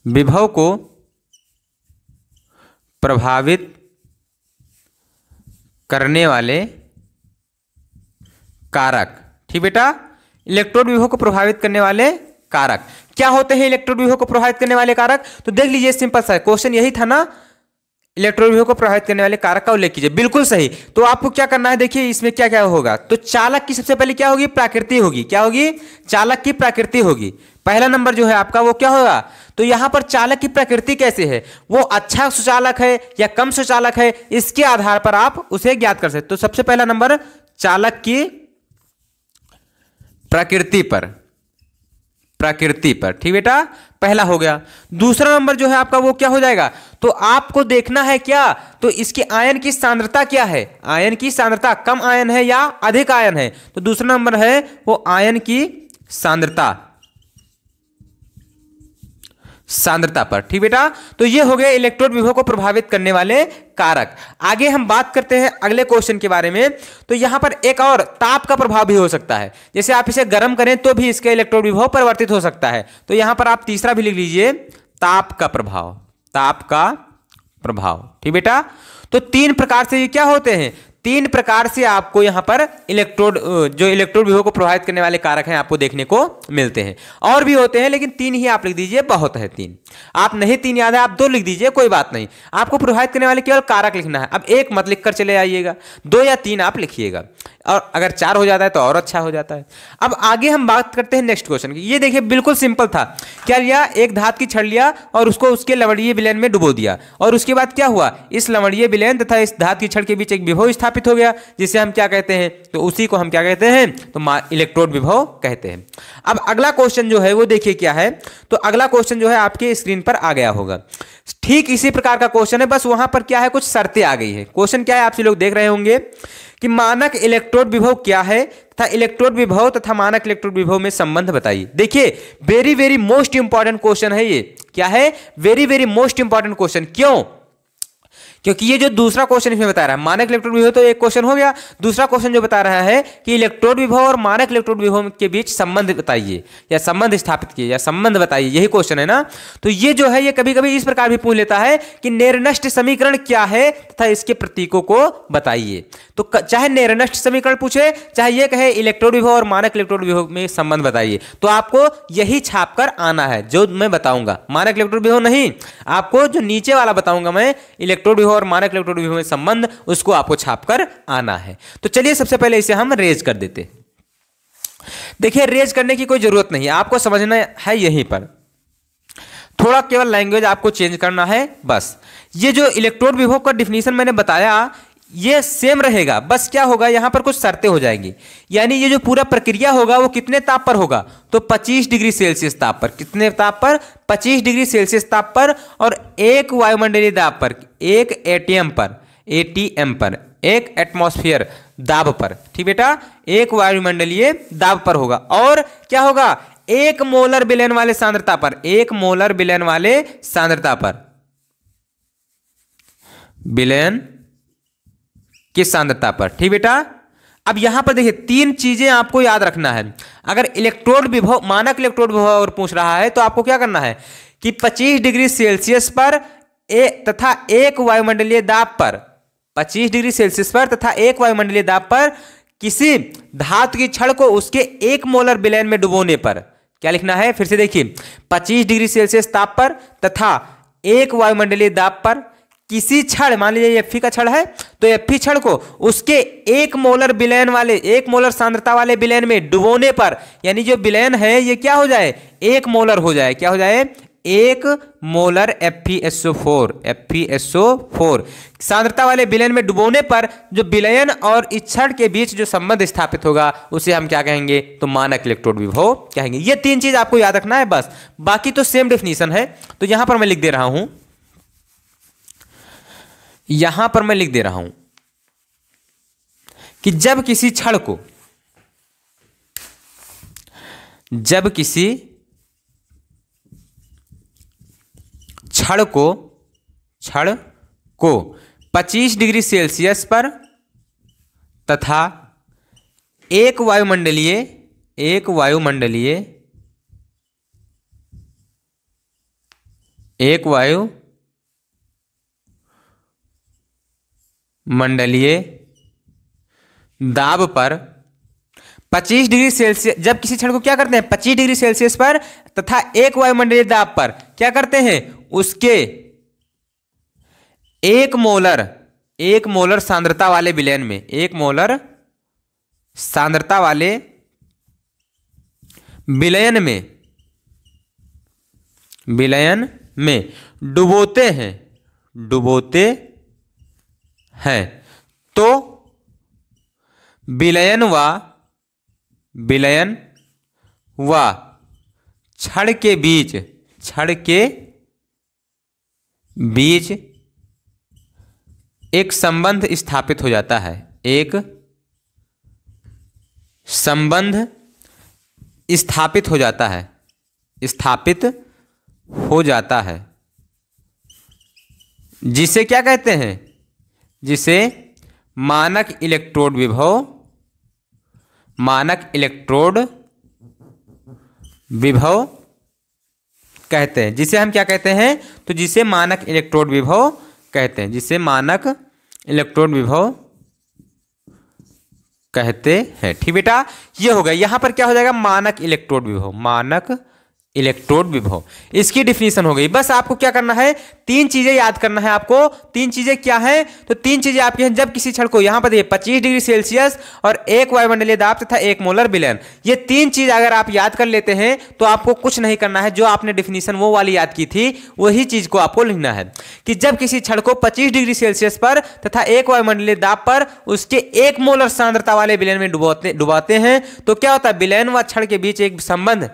A: विभव को प्रभावित करने वाले कारक। ठीक बेटा, इलेक्ट्रोड विभव को प्रभावित करने वाले कारक क्या होते हैं, इलेक्ट्रोड विभव को प्रभावित करने वाले कारक, तो देख लीजिए, सिंपल सा क्वेश्चन यही था ना, इलेक्ट्रोड विभव को प्रभावित करने वाले कारक का उल्लेख कीजिए। बिल्कुल सही। तो आपको क्या करना है, देखिए इसमें क्या क्या होगा, तो चालक की सबसे पहले क्या होगी, प्रकृति होगी। क्या होगी, चालक की प्रकृति होगी। पहला नंबर जो है आपका वो क्या होगा, तो यहां पर चालक की प्रकृति कैसे है, वो अच्छा सुचालक है या कम सुचालक है, इसके आधार पर आप उसे ज्ञात कर सकते। तो सबसे पहला नंबर चालक की प्रकृति पर। ठीक बेटा, पहला हो गया। दूसरा नंबर जो है आपका वो क्या हो जाएगा, तो आपको देखना है क्या, तो इसके आयन की सांद्रता क्या है, आयन की सांद्रता कम आयन है या अधिक आयन है, तो दूसरा नंबर है वो आयन की सांद्रता पर। ठीक बेटा, तो ये हो गए इलेक्ट्रोड विभव को प्रभावित करने वाले कारक। आगे हम बात करते हैं अगले क्वेश्चन के बारे में। तो यहां पर एक और ताप का प्रभाव भी हो सकता है, जैसे आप इसे गर्म करें तो भी इसका इलेक्ट्रोड विभव परिवर्तित हो सकता है। तो यहां पर आप तीसरा भी लिख लीजिए, ताप का प्रभाव। ठीक बेटा, तो 3 प्रकार से ये क्या होते हैं, 3 प्रकार से आपको यहां पर इलेक्ट्रोड विभव को प्रभावित करने वाले कारक हैं आपको देखने को मिलते हैं। और भी होते हैं लेकिन 3 ही आप लिख दीजिए, बहुत है 3। आप नहीं 3 याद है, आप 2 लिख दीजिए, कोई बात नहीं। आपको प्रभावित करने वाले केवल कारक लिखना है। अब 1 मत लिखकर चले आइएगा, 2 या 3 आप लिखिएगा। और अगर 4 हो जाता है तो और अच्छा हो जाता है। अब आगे हम बात करते हैं नेक्स्ट क्वेश्चन की। ये देखिए बिल्कुल सिंपल था। क्या लिया, एक धात की छड़ लिया और उसको उसके लवणीय विलयन में डुबो दिया, और उसके बाद क्या हुआ, इस लवणीय विलयन तथा इस धात की छड़ के बीच एक विभव स्थापित हो गया, जिसे हम क्या कहते हैं, तो उसी को हम क्या कहते हैं, तो इलेक्ट्रोड विभव कहते हैं। अब अगला क्वेश्चन जो है वो देखिए क्या है, तो अगला क्वेश्चन जो है आपके स्क्रीन पर आ गया होगा। ठीक इसी प्रकार का क्वेश्चन है, बस वहां पर क्या है, कुछ शर्तें आ गई है। क्वेश्चन क्या है, आप लोग देख रहे होंगे कि मानक इलेक्ट्रोड विभव क्या है तथा इलेक्ट्रोड विभव तथा मानक इलेक्ट्रोड विभव में संबंध बताइए। देखिए very very most important question है ये। क्या है, very very most important question. क्यों, क्योंकि ये जो दूसरा क्वेश्चन इसमें बता रहा है, मानक इलेक्ट्रोड विभव तो एक क्वेश्चन हो गया, दूसरा क्वेश्चन जो बता रहा है कि इलेक्ट्रोड विभव और मानक इलेक्ट्रोड विभव के बीच संबंध बताइए या संबंध स्थापित कीजिए या संबंध बताइए, यही क्वेश्चन है ना। तो ये जो है ये कभी कभी इस प्रकार भी पूछ लेता है कि निर्नष्ट समीकरण क्या है तथा इसके प्रतीकों को बताइए। तो चाहे निर्नष्ट समीकरण पूछे, चाहे ये कहे इलेक्ट्रोड विभव और मानक इलेक्ट्रोड विभव में संबंध बताइए, तो आपको यही छाप कर आना है जो मैं बताऊंगा। मानक इलेक्ट्रोड विभव नहीं, आपको जो नीचे वाला बताऊंगा मैं, इलेक्ट्रोड और मानक इलेक्ट्रोड विभव में संबंध, उसको आपको छापकर आना है। तो चलिए सबसे पहले इसे हम रेज कर देते हैं। देखिए रेज करने की कोई जरूरत नहीं है, आपको समझना है यहीं पर, थोड़ा केवल लैंग्वेज आपको चेंज करना है बस। ये जो इलेक्ट्रोड विभव का डिफिनीशन मैंने बताया ये सेम रहेगा, बस क्या होगा यहां पर कुछ शर्तें हो जाएंगी। यानी ये जो पूरा प्रक्रिया होगा वो कितने ताप पर होगा, तो 25 डिग्री सेल्सियस ताप पर। कितने ताप पर, 25 डिग्री सेल्सियस ताप पर, और एक वायुमंडलीय दाब पर, एक एटीएम पर, एक एटमॉस्फेयर दाब पर। ठीक बेटा, एक वायुमंडलीय दाब पर होगा। और क्या होगा, 1 मोलर विलयन वाले सांद्रता पर, 1 मोलर विलयन वाले सांद्रता पर, विलयन की सांद्रता पर। ठीक बेटा, अब यहां पर देखिए 3 चीजें आपको याद रखना है। अगर इलेक्ट्रोड विभव, मानक इलेक्ट्रोड विभव और पूछ रहा है तो आपको क्या करना है कि 25 डिग्री सेल्सियस पर तथा 1 वायुमंडलीय दाब पर, 25 डिग्री सेल्सियस पर तथा 1 वायुमंडलीय दाब पर किसी धातु की छड़ को उसके 1 मोलर विलयन में डुबोने पर, क्या लिखना है, फिर से देखिए, 25 डिग्री सेल्सियस ताप पर तथा 1 वायुमंडलीय दाब पर किसी छड़, मान लीजिए Fe का छड़ है, तो Fe छड़ को उसके 1 मोलर विलयन वाले, 1 मोलर सांद्रता वाले विलयन में डुबोने पर, यानी जो विलयन है ये क्या हो जाए, 1 मोलर हो जाए। क्या हो जाए, 1 मोलर FeSO4 सांद्रता वाले विलयन में डुबोने पर जो विलयन और इस छड़ के बीच जो संबंध स्थापित होगा उसे हम क्या कहेंगे, तो मानक इलेक्ट्रोड विभव कहेंगे। ये 3 चीज आपको याद रखना है बस, बाकी तो सेम डेफिनेशन है। तो यहां पर मैं लिख दे रहा हूं, यहां पर मैं लिख दे रहा हूं कि जब किसी छड़ को, जब किसी छड़ को 25 डिग्री सेल्सियस पर तथा 1 वायुमंडलीय दाब पर 25 डिग्री सेल्सियस, जब किसी छड़ को क्या करते हैं, 25 डिग्री सेल्सियस पर तथा 1 वायुमंडलीय दाब पर क्या करते हैं, उसके 1 मोलर सांद्रता वाले विलयन में, 1 मोलर सांद्रता वाले विलयन में डुबोते हैं, तो विलयन व छड़ के बीच एक संबंध स्थापित हो जाता है, एक संबंध स्थापित हो जाता है, जिसे क्या कहते हैं, जिसे मानक इलेक्ट्रोड विभव कहते हैं। जिसे हम क्या कहते हैं, तो जिसे मानक इलेक्ट्रोड विभव कहते हैं, जिसे मानक इलेक्ट्रोड विभव कहते हैं। ठीक बेटा, ये हो गया। यहां पर क्या हो जाएगा, मानक इलेक्ट्रोड विभव, मानक इलेक्ट्रोड विभव, इसकी डिफिनीशन हो गई। बस आपको क्या करना है, तीन चीजें याद करना है आपको। तीन चीजें क्या हैं, तो तीन चीजें आपकी हैं। जब किसी क्षण को यहां पर 25 डिग्री सेल्सियस और 1 वायुमंडलीय दाब तथा 1 मोलर विलयन, ये तीन चीज अगर आप याद कर लेते हैं तो आपको कुछ नहीं करना है। जो आपने डिफिनीशन वो वाली याद की थी वही चीज को आपको लिखना है कि जब किसी क्षण को 25 डिग्री सेल्सियस पर तथा 1 वायुमंडलीय दाब पर उसके 1 मोलर सांद्रता वाले विलयन में डुबाते हैं तो क्या होता है, विलयन व क्षण के बीच एक संबंध,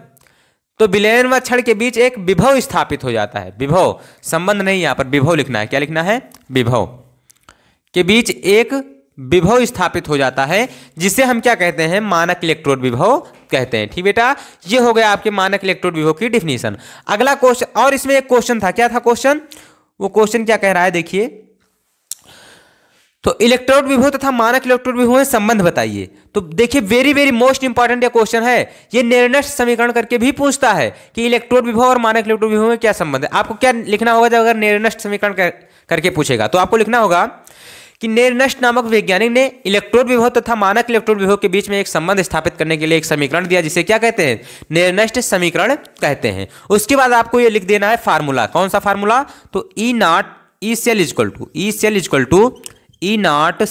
A: तो विलयन व क्षण के बीच एक विभव स्थापित हो जाता है। विभव, संबंध नहीं, यहां पर विभव लिखना है। क्या लिखना है, विभव के बीच एक विभव स्थापित हो जाता है, जिसे हम क्या कहते हैं, मानक इलेक्ट्रोड विभव कहते हैं। ठीक बेटा, ये हो गया आपके मानक इलेक्ट्रोड विभव की डिफिनीशन। अगला क्वेश्चन, और इसमें एक क्वेश्चन था, क्या था क्वेश्चन, वो क्वेश्चन क्या कह रहा है देखिए, तो इलेक्ट्रोड विभव तथा मानक इलेक्ट्रोड विभव में संबंध बताइए। तो देखिए वेरी वेरी मोस्ट इंपॉर्टेंट ये क्वेश्चन है। ये निर्दिष्ट समीकरण करके भी पूछता है कि इलेक्ट्रोड विभव और मानक इलेक्ट्रोड विभव में क्या संबंध है। आपको क्या लिखना होगा जब अगर निर्दिष्ट समीकरण करके पूछेगा, तो आपको लिखना होगा कि निर्दिष्ट नामक वैज्ञानिक ने इलेक्ट्रोड विभव तथा मानक इलेक्ट्रोड विभव के बीच में एक संबंध स्थापित करने के लिए एक समीकरण दिया, जिसे क्या कहते हैं, निर्दिष्ट समीकरण कहते हैं। उसके बाद आपको ये लिख देना है फार्मूला। कौन सा फार्मूला, तो E naught E cell equal to E naught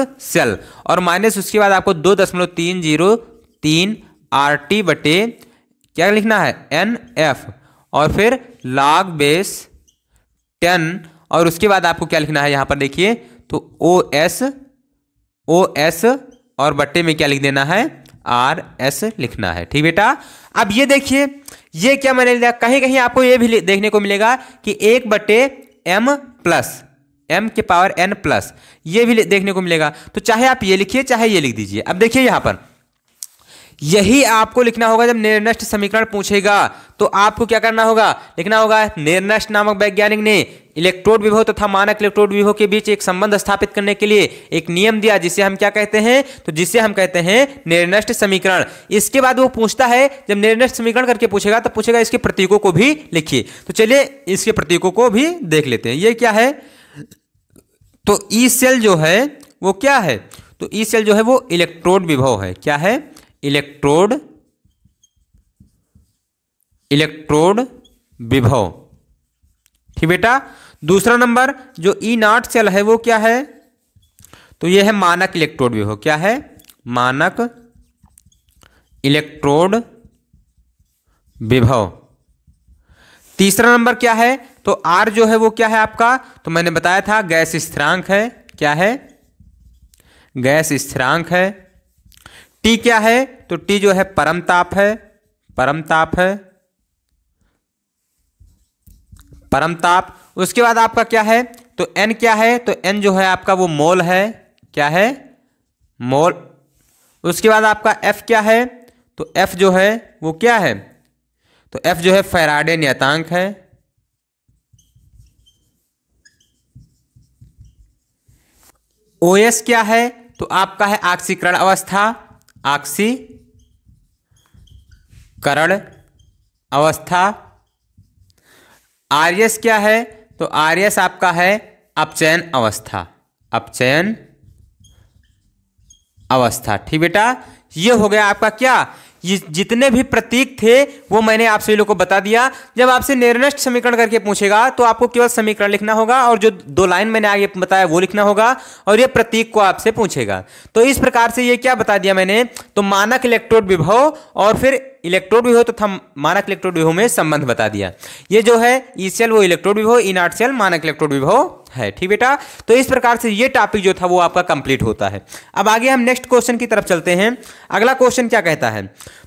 A: cell और माइनस उसके बाद आपको 2.303 RT बटे क्या लिखना है, NF और फिर log बेस 10 और उसके बाद आपको क्या लिखना है यहां पर देखिए, तो OS और बट्टे में क्या लिख देना है, RS लिखना है। ठीक बेटा, अब ये देखिए ये क्या मैंने लिखा, कहीं कहीं आपको ये भी देखने को मिलेगा कि 1/m प्लस m के पावर n प्लस, ये भी देखने को मिलेगा। तो चाहे आप ये लिखिए चाहे ये लिख दीजिए। अब देखिए यहां पर यही आपको लिखना होगा जब निर्दिष्ट समीकरण पूछेगा, तो आपको क्या करना होगा, लिखना होगा निर्दिष्ट नामक वैज्ञानिक ने इलेक्ट्रोड विभव तथा मानक इलेक्ट्रोड विभव के बीच एक संबंध स्थापित करने के लिए एक नियम दिया, जिसे हम क्या कहते हैं, तो जिसे हम कहते हैं निर्दिष्ट समीकरण। इसके बाद वो पूछता है, जब निर्दिष्ट समीकरण करके पूछेगा तो पूछेगा इसके प्रतीकों को भी लिखिए। तो चलिए इसके प्रतीकों को भी देख लेते हैं। ये क्या है, तो ई सेल जो है वो क्या है, तो ई सेल जो है वो इलेक्ट्रोड विभव है। क्या है, इलेक्ट्रोड विभव। ठीक बेटा, दूसरा नंबर जो ई नॉट सेल है वो क्या है, तो ये है मानक इलेक्ट्रोड विभव। क्या है, मानक इलेक्ट्रोड विभव। तीसरा नंबर क्या है, तो आर जो है वो क्या है आपका, तो मैंने बताया था गैस स्थिरांक है। क्या है, गैस स्थिरांक है। टी क्या है, तो टी जो है परमताप है, परमताप। उसके बाद आपका क्या है, तो एन क्या है, तो एन जो है आपका वो मोल है। क्या है, मोल। उसके बाद आपका एफ क्या है, तो एफ जो है वो क्या है, तो एफ जो है फैराडे नियतांक है। ओएस क्या है, तो आपका है ऑक्सीकरण अवस्था, ऑक्सीकरण अवस्था। आरएस क्या है, तो आरएस आपका है अपचयन अवस्था, अपचयन अवस्था। ठीक बेटा, ये हो गया आपका क्या, ये जितने भी प्रतीक थे वो मैंने आप सभी लोग को बता दिया। जब आपसे निर्दिष्ट समीकरण करके पूछेगा तो आपको केवल समीकरण लिखना होगा और जो 2 लाइन मैंने आगे बताया वो लिखना होगा और ये प्रतीक को आपसे पूछेगा। तो इस प्रकार से ये क्या बता दिया मैंने, तो मानक इलेक्ट्रोड विभव और फिर इलेक्ट्रोड विभव तथा मानक इलेक्ट्रोड विभव में संबंध बता दिया। ये जो है ई सेल वो इलेक्ट्रोड विभव, ई नॉट सेल मानक इलेक्ट्रोड विभव है। ठीक बेटा, तो इस प्रकार से ये टॉपिक जो था वो आपका कंप्लीट होता है। अब आगे हम नेक्स्ट क्वेश्चन की तरफ चलते हैं। अगला क्वेश्चन क्या कहता है,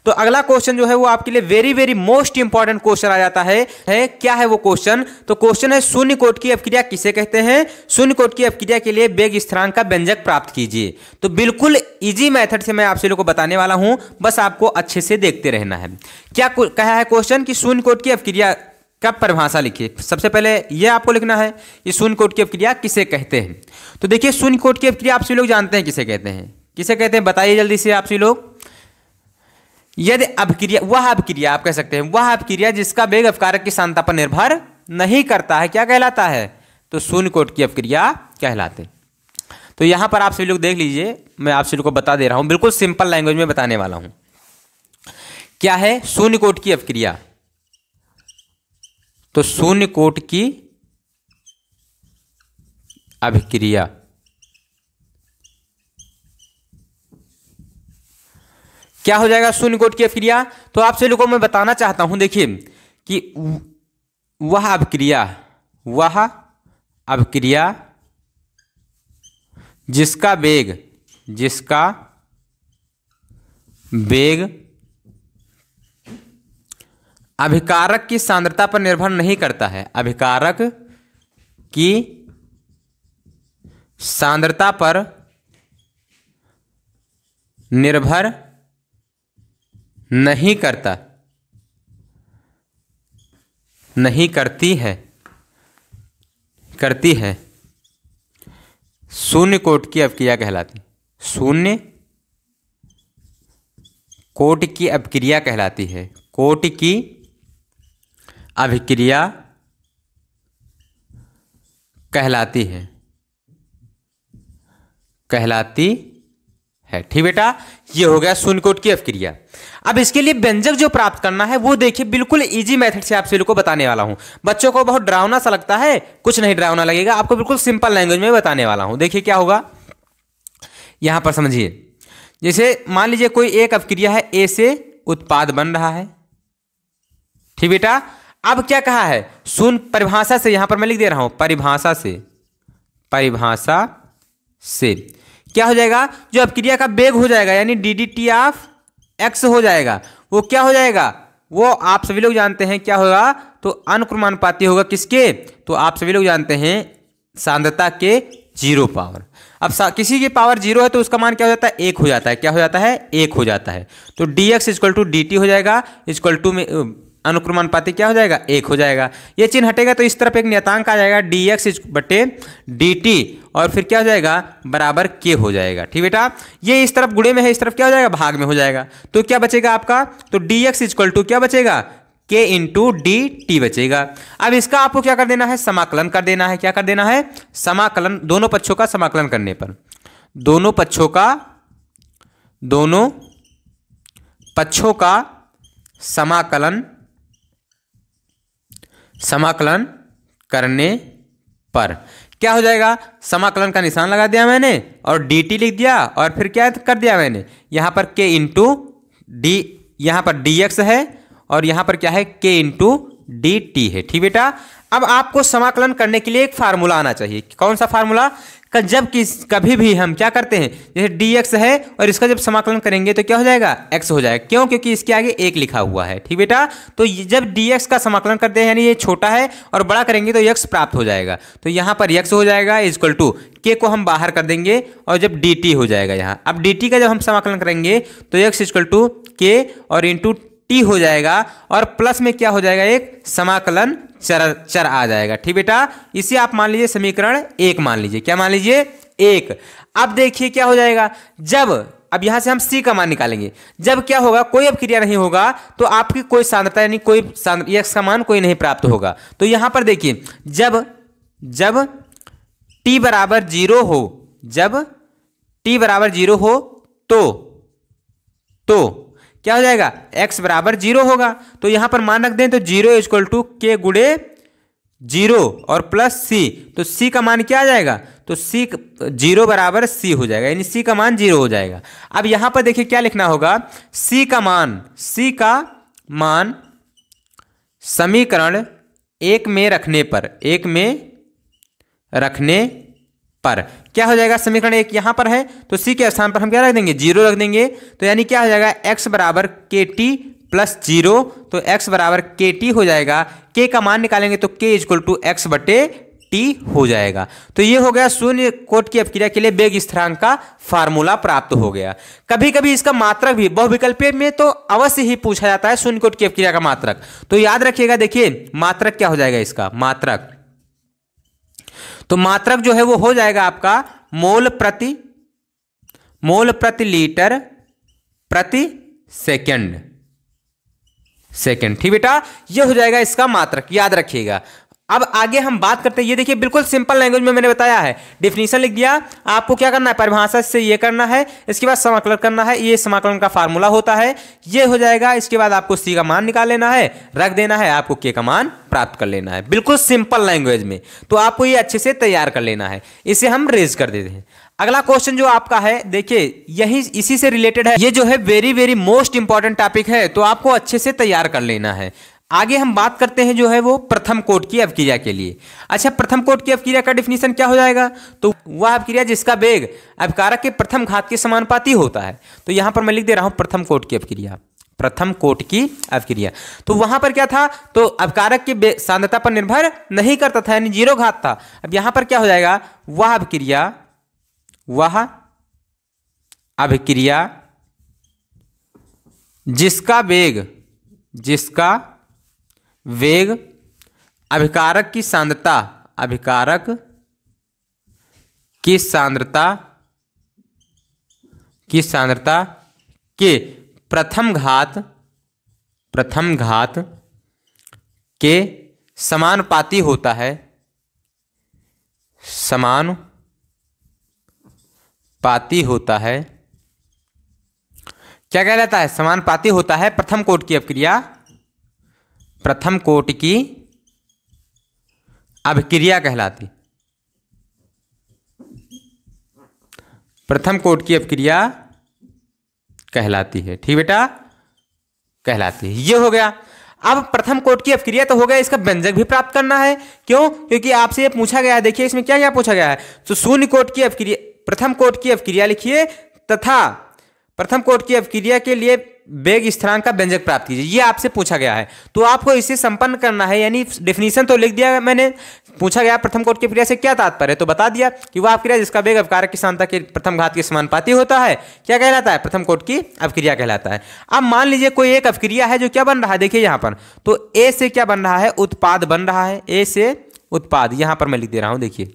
A: तो अगला क्वेश्चन जो है वो आपके लिए very very most important question आ जाता है। क्या है वो क्वेश्चन, तो क्वेश्चन है शून्य कोटि की अपक्रिया किसे कहते हैं, शून्य कोटि की अपक्रिया के लिए वेग स्थिरांक का व्यंजक प्राप्त कीजिए। तो बिल्कुल इजी मेथड से मैं आप सभी लोगों को बताने वाला हूं, बस आपको अच्छे से देखते रहना है। क्या कहा है क्वेश्चन की शून्य कोटि की अपक्रिया का परिभाषा लिखिए। सबसे पहले ये आपको लिखना है कि शून्य कोटि की अपक्रिया किसे कहते हैं। तो देखिए शून्य कोटि की अपक्रिया आप सभी लोग जानते हैं किसे कहते हैं, किसे कहते हैं बताइए जल्दी से आप सभी लोग। यदि अपक्रिया, वह अपक्रिया आप कह सकते हैं, वह अपक्रिया जिसका वेग अपकारक की सांद्रता पर निर्भर नहीं करता है, क्या कहलाता है, तो शून्य कोटि की अपक्रिया कहलाते। तो यहां पर आप सभी लोग देख लीजिए, मैं आप सभी लोग को बता दे रहा हूं, बिल्कुल सिंपल लैंग्वेज में बताने वाला हूं। क्या है? शून्य कोट की अभिक्रिया। तो शून्य कोट की अभिक्रिया क्या हो जाएगा? शून्य कोट की अभिक्रिया। तो आप सभी लोगों को मैं बताना चाहता हूं, देखिए कि वह अभिक्रिया जिसका वेग अभिकारक की सांद्रता पर निर्भर नहीं करता है, अभिकारक की सांद्रता पर निर्भर नहीं करती है, शून्य कोट की अभिक्रिया कहलाती, शून्य कोट की अभिक्रिया कहलाती है, कोट की अभिक्रिया कहलाती है। ठीक बेटा, ये हो गया शून्य कोट की अभिक्रिया। अब इसके लिए व्यंजक जो प्राप्त करना है वो देखिए बिल्कुल इजी मेथड से आप सभी लोगों को बताने वाला हूं। बच्चों को बहुत डरावना सा लगता है, कुछ नहीं डरावना लगेगा, आपको बिल्कुल सिंपल लैंग्वेज में बताने वाला हूं। देखिए क्या होगा, यहां पर समझिए, जैसे मान लीजिए कोई एक अभिक्रिया है, ए से उत्पाद बन रहा है। ठीक बेटा, अब क्या कहा है? शून्य परिभाषा से, यहां पर मैं लिख दे रहा हूं, परिभाषा से क्या हो जाएगा? जो अभिक्रिया का वेग हो जाएगा यानी ddT ऑफ x हो जाएगा, वो क्या हो जाएगा? वो आप सभी लोग जानते हैं क्या होगा? तो अनुक्रमानुपाती होगा किसके? तो आप सभी लोग जानते हैं सांद्रता के 0 पावर। अब किसी की पावर 0 है तो उसका मान क्या हो जाता है? 1 हो जाता है। क्या हो जाता है? 1 हो जाता है। तो dx इक्वल टू dt हो जाएगा, इक्वल टू में अनुक्रमानुपाती क्या हो जाएगा? 1 हो जाएगा। ये चिन्ह हटेगा तो इस तरफ एक नियतांक आ जाएगा dx बटे dt, और फिर क्या हो जाएगा? बराबर k हो जाएगा। ठीक बेटा, ये इस तरफ गुणे में है, इस तरफ क्या हो जाएगा? भाग में हो जाएगा। तो क्या बचेगा आपका? तो dx इक्वल टू क्या बचेगा? k इंटू dt बचेगा। अब इसका आपको क्या कर देना है? समाकलन कर देना है। क्या कर देना है? समाकलन। दोनों पक्षों का समाकलन करने पर, दोनों पक्षों का समाकलन करने पर क्या हो जाएगा? समाकलन का निशान लगा दिया मैंने और dt लिख दिया, और फिर क्या कर दिया मैंने? यहां पर k इंटू डी, यहां पर dx है और यहां पर क्या है? k इंटू dt है। ठीक बेटा, अब आपको समाकलन करने के लिए एक फार्मूला आना चाहिए। कौन सा फार्मूला? जब कभी भी हम क्या करते हैं, जैसे dx है और इसका जब समाकलन करेंगे तो क्या हो जाएगा? x हो जाएगा। क्यों? क्योंकि इसके आगे 1 लिखा हुआ है। ठीक बेटा, तो जब dx का समाकलन करते हैं यानी ये छोटा है और बड़ा करेंगे तो x प्राप्त हो जाएगा। तो यहाँ पर x हो जाएगा इक्वल टू k को हम बाहर कर देंगे और जब dt हो जाएगा यहाँ। अब dt का जब हम समाकलन करेंगे तो x इक्वल टू k और इंटू t हो जाएगा, और प्लस में क्या हो जाएगा? एक समाकलन चर आ जाएगा। ठीक बेटा, इसे आप मान लीजिए समीकरण 1 मान लीजिए। क्या मान लीजिए? 1। अब देखिए क्या हो जाएगा, जब अब यहां से हम c का मान निकालेंगे, जब क्या होगा? कोई अभिक्रिया नहीं होगा तो आपकी कोई सांद्रता यानी कोई x का मान कोई नहीं प्राप्त होगा। तो यहां पर देखिए, जब t बराबर 0 हो, जब t बराबर 0 हो तो क्या हो जाएगा? x बराबर 0 होगा। तो यहां पर मान रख दें तो 0 इक्वल टू k गुणे 0 और प्लस c, तो c का मान क्या आ जाएगा? तो c 0 बराबर c हो जाएगा, यानी c का मान 0 हो जाएगा। अब यहां पर देखिए क्या लिखना होगा? c का मान समीकरण 1 में रखने पर क्या हो जाएगा? समीकरण 1 यहां पर है तो c के स्थान पर हम क्या रख देंगे? 0 रख देंगे। तो यानी क्या हो जाएगा? x बराबर kt प्लस 0, तो x बराबर kt हो जाएगा। k का मान निकालेंगे तो k इक्वल टू x बटे t हो जाएगा। तो ये हो गया शून्य कोट की अभिक्रिया के लिए वेग स्थिरांक का फार्मूला प्राप्त हो गया। कभी कभी इसका मात्रक भी बहुविकल्पीय में तो अवश्य ही पूछा जाता है, शून्य कोट की अभिक्रिया का मात्रक। तो याद रखिएगा, देखिए मात्रक क्या हो जाएगा इसका? मात्रक, तो मात्रक जो है वो हो जाएगा आपका मोल प्रति लीटर प्रति सेकंड। ठीक बेटा, ये हो जाएगा इसका मात्रक, याद रखिएगा। अब आगे हम बात करते हैं, ये देखिए बिल्कुल सिंपल लैंग्वेज में मैंने बताया है, डेफिनेशन लिख दिया, आपको क्या करना है, परिभाषा से ये करना है, इसके बाद समाकलन करना है, ये समाकलन का फार्मूला होता है, ये हो जाएगा, इसके बाद आपको सी का मान निकाल लेना है, रख देना है, आपको के का मान प्राप्त कर लेना है, बिल्कुल सिंपल लैंग्वेज में। तो आपको ये अच्छे से तैयार कर लेना है, इसे हम रेज कर देते हैं। अगला क्वेश्चन जो आपका है, देखिए यही इसी से रिलेटेड है, ये जो है very very most important topic है, तो आपको अच्छे से तैयार कर लेना है। आगे हम बात करते हैं जो है वो प्रथम कोटि की अवक्रिया के लिए। अच्छा, प्रथम कोटि की अवक्रिया का डिफिनीशन क्या हो जाएगा, तो वह अवक्रिया जिसका वेग अभिकारक के प्रथम घात के समानुपाती होता है। तो यहां पर मैं लिख दे रहा हूं प्रथम कोटि की अवक्रिया, प्रथम कोटि की अवक्रिया। तो वहां पर क्या था, तो अभिकारक की सांद्रता पर निर्भर नहीं करता था, यानी जीरो घात था। अब यहां पर क्या हो जाएगा, वह अभिक्रिया जिसका वेग अभिकारक की सांद्रता के प्रथम घात के समानुपाती होता है, क्या कहलाता है, समानुपाती होता है। प्रथम कोटि की अवक्रिया, प्रथम कोटि की अभिक्रिया कहलाती, प्रथम कोटि की अभिक्रिया कहलाती है। ठीक बेटा, कहलाती है। ये हो गया। अब प्रथम कोटि की अवक्रिया तो हो गया, इसका व्यंजक भी प्राप्त करना है। क्यों, क्योंकि आपसे ये पूछा गया है, देखिए इसमें क्या क्या पूछा गया है। तो शून्य कोटि की अवक्रिया, प्रथम कोटि की अवक्रिया लिखिए तथा प्रथम कोटि की अवक्रिया के लिए वेग स्थिरांक का व्यंजक प्राप्त कीजिए, ये आपसे पूछा गया है। तो आपको इसे संपन्न करना है, यानी डेफिनेशन तो लिख दिया मैंने, पूछा गया प्रथम कोटि की अवक्रिया से क्या तात्पर्य है, तो बता दिया कि वह अवक्रिया जिसका वेग अभिकारक की सांद्रता के प्रथम घात के समानुपाती होता है, क्या कहलाता है, प्रथम कोटि की अवक्रिया कहलाता है। अब मान लीजिए कोई एक अवक्रिया है जो क्या बन रहा है, देखिए यहाँ पर, तो ए से क्या बन रहा है, उत्पाद बन रहा है, ए से उत्पाद, यहां पर मैं लिख दे रहा हूं, देखिए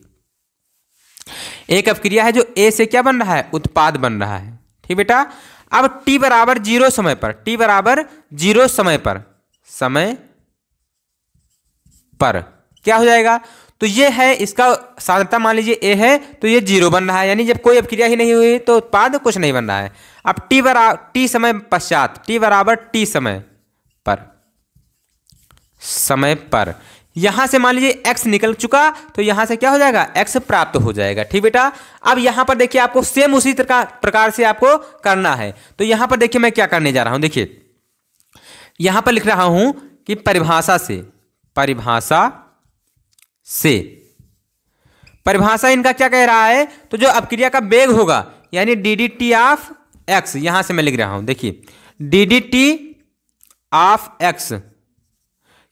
A: एक अवक्रिया है जो ए से क्या बन रहा है, उत्पाद बन रहा है। ठीक बेटा, अब t बराबर 0 समय पर, t बराबर 0 समय पर क्या हो जाएगा, तो ये है इसका सांद्रता, मान लीजिए ए है, तो ये 0 बन रहा है, यानी जब कोई अवक्रिया ही नहीं हुई तो उत्पाद कुछ नहीं बन रहा है। अब t बराबर t समय पश्चात, t बराबर t समय पर यहां से मान लीजिए x निकल चुका, तो यहां से क्या हो जाएगा, x प्राप्त हो जाएगा। ठीक बेटा, अब यहां पर देखिए आपको सेम उसी प्रकार से आपको करना है। तो यहां पर देखिए मैं क्या करने जा रहा हूं, देखिए यहां पर लिख रहा हूं कि परिभाषा इनका क्या कह रहा है, तो जो अवक्रिया का वेग होगा यानी ddT ऑफ x, यहां से मैं लिख रहा हूं, देखिए ddT ऑफ x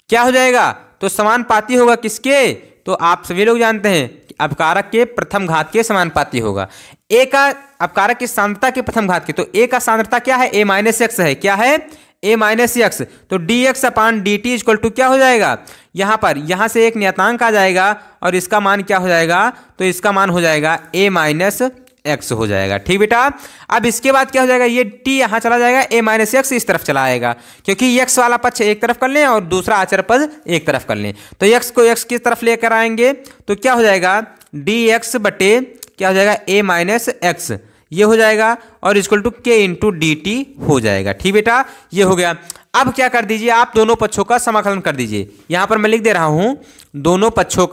A: क्या हो जाएगा, तो समानुपाती होगा किसके, तो आप सभी लोग जानते हैं कि अभिकारक के प्रथम घात के समानुपाती होगा। ए का अभिकारक की सांद्रता के प्रथम घात के, तो ए का सांद्रता क्या है, a माइनस एक्स है, क्या है, a माइनस एक्स, तो dx upon dt equal to क्या हो जाएगा, यहां पर यहां से एक नियतांक आ जाएगा और इसका मान क्या हो जाएगा, तो इसका मान हो जाएगा a माइनस एक्स हो जाएगा। ठीक बेटा, अब इसके बाद क्या हो जाएगा, ये t यहां चला जाएगा, a माइनस एक्स इस तरफ चला आएगा, क्योंकि x वाला पक्ष एक तरफ कर लें और दूसरा आचर पद एक तरफ कर लें, तो x को x की तरफ लेकर आएंगे, तो क्या हो जाएगा, dx बटे क्या हो जाएगा, a माइनस एक्स, ये हो जाएगा, और equal to k into dt हो जाएगा। ठीक बेटा, ये हो गया। अब क्या कर दीजिए, आप दोनों पक्षों का समाकलन कर दीजिए। यहां पर मैं लिख दे रहा हूं, दोनों पक्षों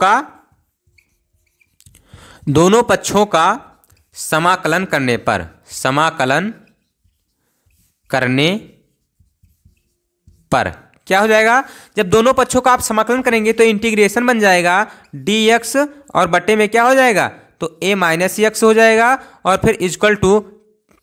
A: का समाकलन करने पर क्या हो जाएगा, जब दोनों पक्षों का आप समाकलन करेंगे तो इंटीग्रेशन बन जाएगा dx और बटे में क्या हो जाएगा, तो a माइनस एक्स हो जाएगा, और फिर इक्वल टू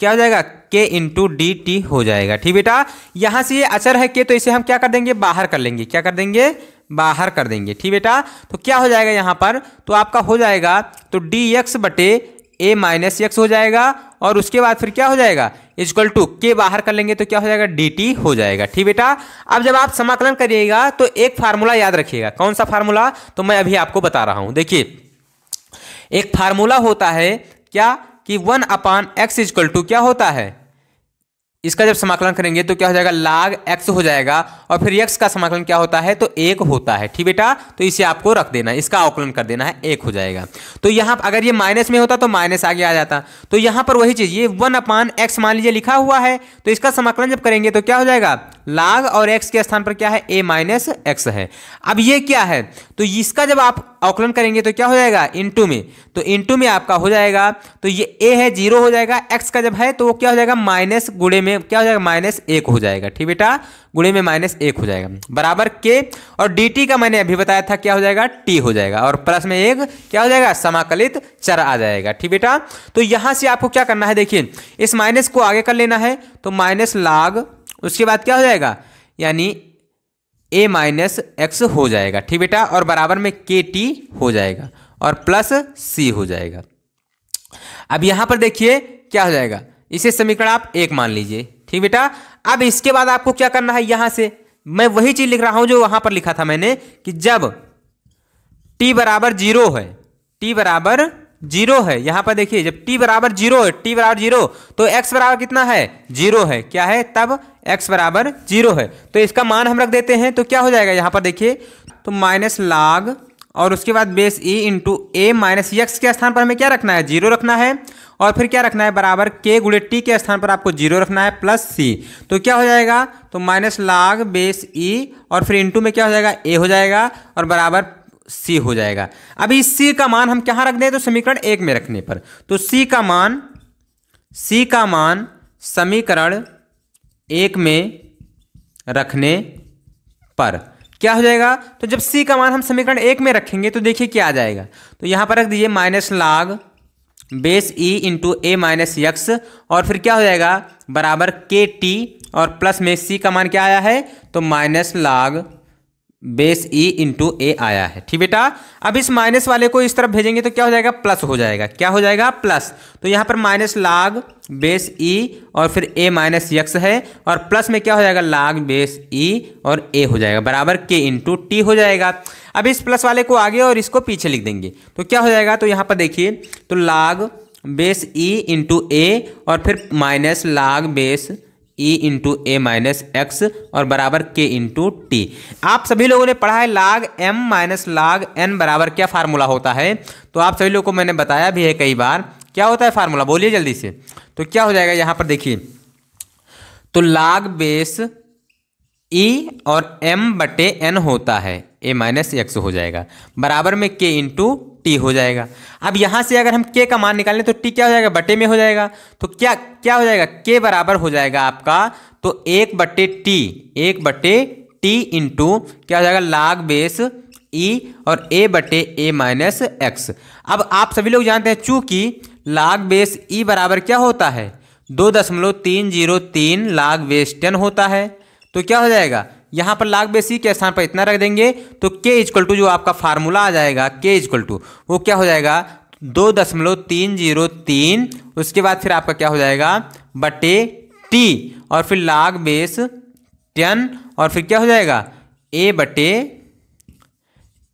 A: क्या हो जाएगा, k इंटू dt हो जाएगा। ठीक बेटा, यहां से ये अचर है k, तो इसे हम क्या कर देंगे, बाहर कर लेंगे, क्या कर देंगे, बाहर कर देंगे। ठीक बेटा, तो क्या हो जाएगा यहां पर, तो आपका हो जाएगा, तो dx बटे a माइनस एक्स हो जाएगा, और उसके बाद फिर क्या हो जाएगा, इक्वल टू k बाहर कर लेंगे तो क्या हो जाएगा, dt हो जाएगा। ठीक बेटा, अब जब आप समाकलन करिएगा तो एक फार्मूला याद रखिएगा, कौन सा फार्मूला, तो मैं अभी आपको बता रहा हूं। देखिए एक फार्मूला होता है क्या, कि 1 अपान एक्स इक्वल टू क्या होता है, इसका जब समाकलन करेंगे तो क्या हो जाएगा, log x हो जाएगा, और फिर x का समाकलन क्या होता है, तो 1 होता है। ठीक बेटा, तो इसे आपको रख देना है, इसका अवकलन कर देना है, 1 हो जाएगा। तो यहाँ अगर ये माइनस में होता तो माइनस आगे आ जाता। तो यहाँ पर वही चीज़, ये 1/x मान लीजिए लिखा हुआ है, तो इसका समाकलन जब करेंगे तो क्या हो जाएगा, log और x के स्थान पर क्या है, a माइनस एक्स है। अब ये क्या है, तो इसका जब आप अवकलन करेंगे तो क्या हो जाएगा, इनटू में, तो इनटू में आपका हो जाएगा, तो ये a है 0 हो जाएगा, x का जब है तो वो क्या हो जाएगा, माइनस गुणे में क्या हो जाएगा, -1 हो जाएगा। ठीक बेटा, गुणे में -1 हो जाएगा, बराबर के, और dt का मैंने अभी बताया था क्या हो जाएगा, t हो जाएगा, और प्लस में 1 क्या हो जाएगा, समाकलित चर आ जाएगा। ठीक बेटा, तो यहां से आपको क्या करना है, देखिए इस माइनस को आगे कर लेना है, तो माइनस log, उसके बाद क्या हो जाएगा, यानी a माइनस एक्स हो जाएगा। ठीक बेटा, और बराबर में kt हो जाएगा, और प्लस c हो जाएगा। अब यहां पर देखिए क्या हो जाएगा, इसे समीकरण आप 1 मान लीजिए। ठीक बेटा, अब इसके बाद आपको क्या करना है, यहां से मैं वही चीज लिख रहा हूं जो वहां पर लिखा था मैंने, कि जब t बराबर 0 है, t बराबर 0 है, यहां पर देखिए जब t बराबर 0 है, t बराबर 0, तो x बराबर कितना है, 0 है, क्या है, तब x बराबर 0 है, तो इसका मान हम रख देते हैं। तो क्या हो जाएगा यहां पर देखिए, तो माइनस log, और उसके बाद base e into A minus x के स्थान पर हमें क्या रखना है, 0 रखना है, और फिर क्या रखना है, बराबर k गुणे t के स्थान पर आपको 0 रखना है, प्लस c। तो क्या हो जाएगा, तो माइनस log बेस e, और फिर इंटू में क्या हो जाएगा, a हो जाएगा, और बराबर c हो जाएगा। अभी इस c का मान हम कहाँ रख दें, तो समीकरण 1 में रखने पर, तो c का मान समीकरण 1 में रखने पर क्या हो जाएगा, तो जब c का मान हम समीकरण 1 में रखेंगे तो देखिए क्या आ जाएगा, तो यहां पर रख दीजिए minus log base e into A minus X, और फिर क्या हो जाएगा, बराबर के टी, और प्लस में c का मान क्या आया है, तो minus log base e into A आया है। ठीक बेटा, अब इस माइनस वाले को इस तरफ भेजेंगे तो क्या हो जाएगा, प्लस हो जाएगा, क्या हो जाएगा, प्लस। तो यहाँ पर माइनस log बेस e, और फिर a माइनस एक्स है, और प्लस में क्या हो जाएगा, log बेस e और a हो जाएगा, बराबर k इंटू टी हो जाएगा। अब इस प्लस वाले को आगे और इसको पीछे लिख देंगे तो क्या हो जाएगा, तो यहाँ पर देखिए, तो log base e into A, और फिर minus log base e into A minus X, और बराबर k इंटू टी। आप सभी लोगों ने पढ़ा है log m minus log n बराबर क्या फार्मूला होता है, तो आप सभी लोगों को मैंने बताया भी है कई बार, क्या होता है फार्मूला, बोलिए जल्दी से। तो क्या हो जाएगा यहाँ पर देखिए, तो log बेस e और m बटे n होता है, a माइनस एक्स हो जाएगा, बराबर में k इंटू टी हो जाएगा। अब यहाँ से अगर हम k का मान निकालें तो t क्या हो जाएगा, बटे में हो जाएगा, तो क्या क्या हो जाएगा, k बराबर हो जाएगा आपका, तो 1 बटे टी इंटू क्या हो जाएगा, log बेस e और a बटे a माइनस एक्स। अब आप सभी लोग जानते हैं चूंकि log बेस e बराबर क्या होता है, 2.303 log बेस 10 होता है, तो क्या हो जाएगा, यहाँ पर log बेस e के स्थान पर इतना रख देंगे, तो k इक्वल टू जो आपका फार्मूला आ जाएगा, k इक्वल टू वो क्या हो जाएगा, 2.303, उसके बाद फिर आपका क्या हो जाएगा, बटे t, और फिर log बेस 10, और फिर क्या हो जाएगा, a बटे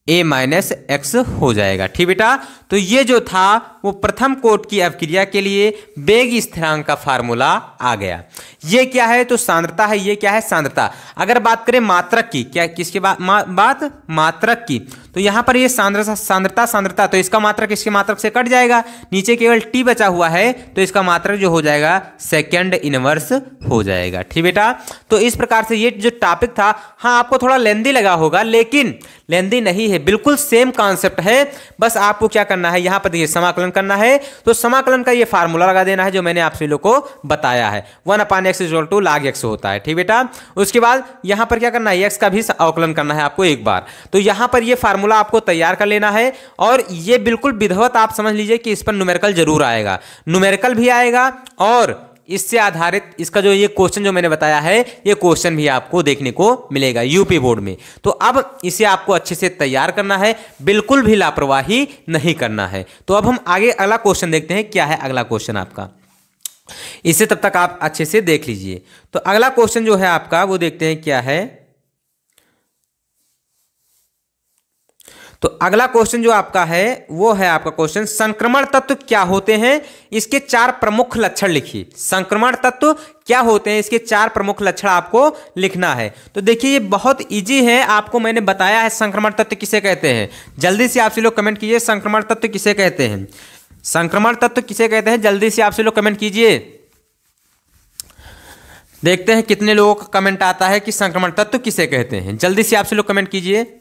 A: a माइनस एक्स हो जाएगा। ठीक बेटा, तो ये जो था वो प्रथम कोटि की अवक्रिया के लिए वेग स्थिरांक का फार्मूला आ गया। ये क्या है, तो सांद्रता है, ये क्या है, सांद्रता। अगर बात करें मात्रक की, क्या किसके बात मात्रक की, तो यहाँ पर ये सांद्रता, तो इसका मात्रक इसके मात्रक से कट जाएगा, नीचे केवल टी बचा हुआ है, तो इसका मात्रक जो हो जाएगा सेकंड इनवर्स हो जाएगा। ठीक बेटा, तो इस प्रकार से ये जो टॉपिक था, हाँ आपको थोड़ा लेंदी लगा होगा, लेकिन लेंदी नहीं है, बिल्कुल सेम कॉन्सेप्ट है। बस आपको क्या करना है, यहाँ पर देखिए समाकलन करना है, तो समाकलन का ये फार्मूला लगा देना है जो मैंने आप सभी लोग को बताया है, 1/x = log x होता है। ठीक बेटा, उसके बाद यहाँ पर क्या करना है, x का भी अवकलन करना है आपको एक बार, तो यहाँ पर ये फार्मूला आपको तैयार कर लेना है, और ये बिल्कुल विधिवत आप समझ लीजिए कि इस पर न्यूमेरिकल जरूर आएगा, न्यूमेरिकल भी आएगा, और इससे आधारित इसका जो ये क्वेश्चन जो मैंने बताया है, ये क्वेश्चन भी आपको देखने को मिलेगा यूपी बोर्ड में। तो अब इसे आपको अच्छे से तैयार करना है, बिल्कुल भी लापरवाही नहीं करना है। तो अब हम आगे अगला क्वेश्चन देखते हैं, क्या है अगला क्वेश्चन आपका, इसे तब तक आप अच्छे से देख लीजिए। तो अगला क्वेश्चन जो है आपका वो देखते हैं क्या है। तो अगला क्वेश्चन जो आपका है वो है आपका क्वेश्चन, संक्रमण तत्व क्या होते हैं, इसके 4 प्रमुख लक्षण लिखिए। संक्रमण तत्व क्या होते हैं, इसके 4 प्रमुख लक्षण आपको लिखना है। तो देखिए ये बहुत इजी है, आपको मैंने बताया है संक्रमण तत्व किसे कहते हैं। जल्दी से आपसे लोग कमेंट कीजिए संक्रमण तत्व किसे कहते हैं, संक्रमण तत्व किसे कहते हैं, जल्दी से आपसे लोग कमेंट कीजिए। देखते हैं कितने लोगों का कमेंट आता है कि संक्रमण तत्व किसे कहते हैं। जल्दी से आपसे लोग कमेंट कीजिए।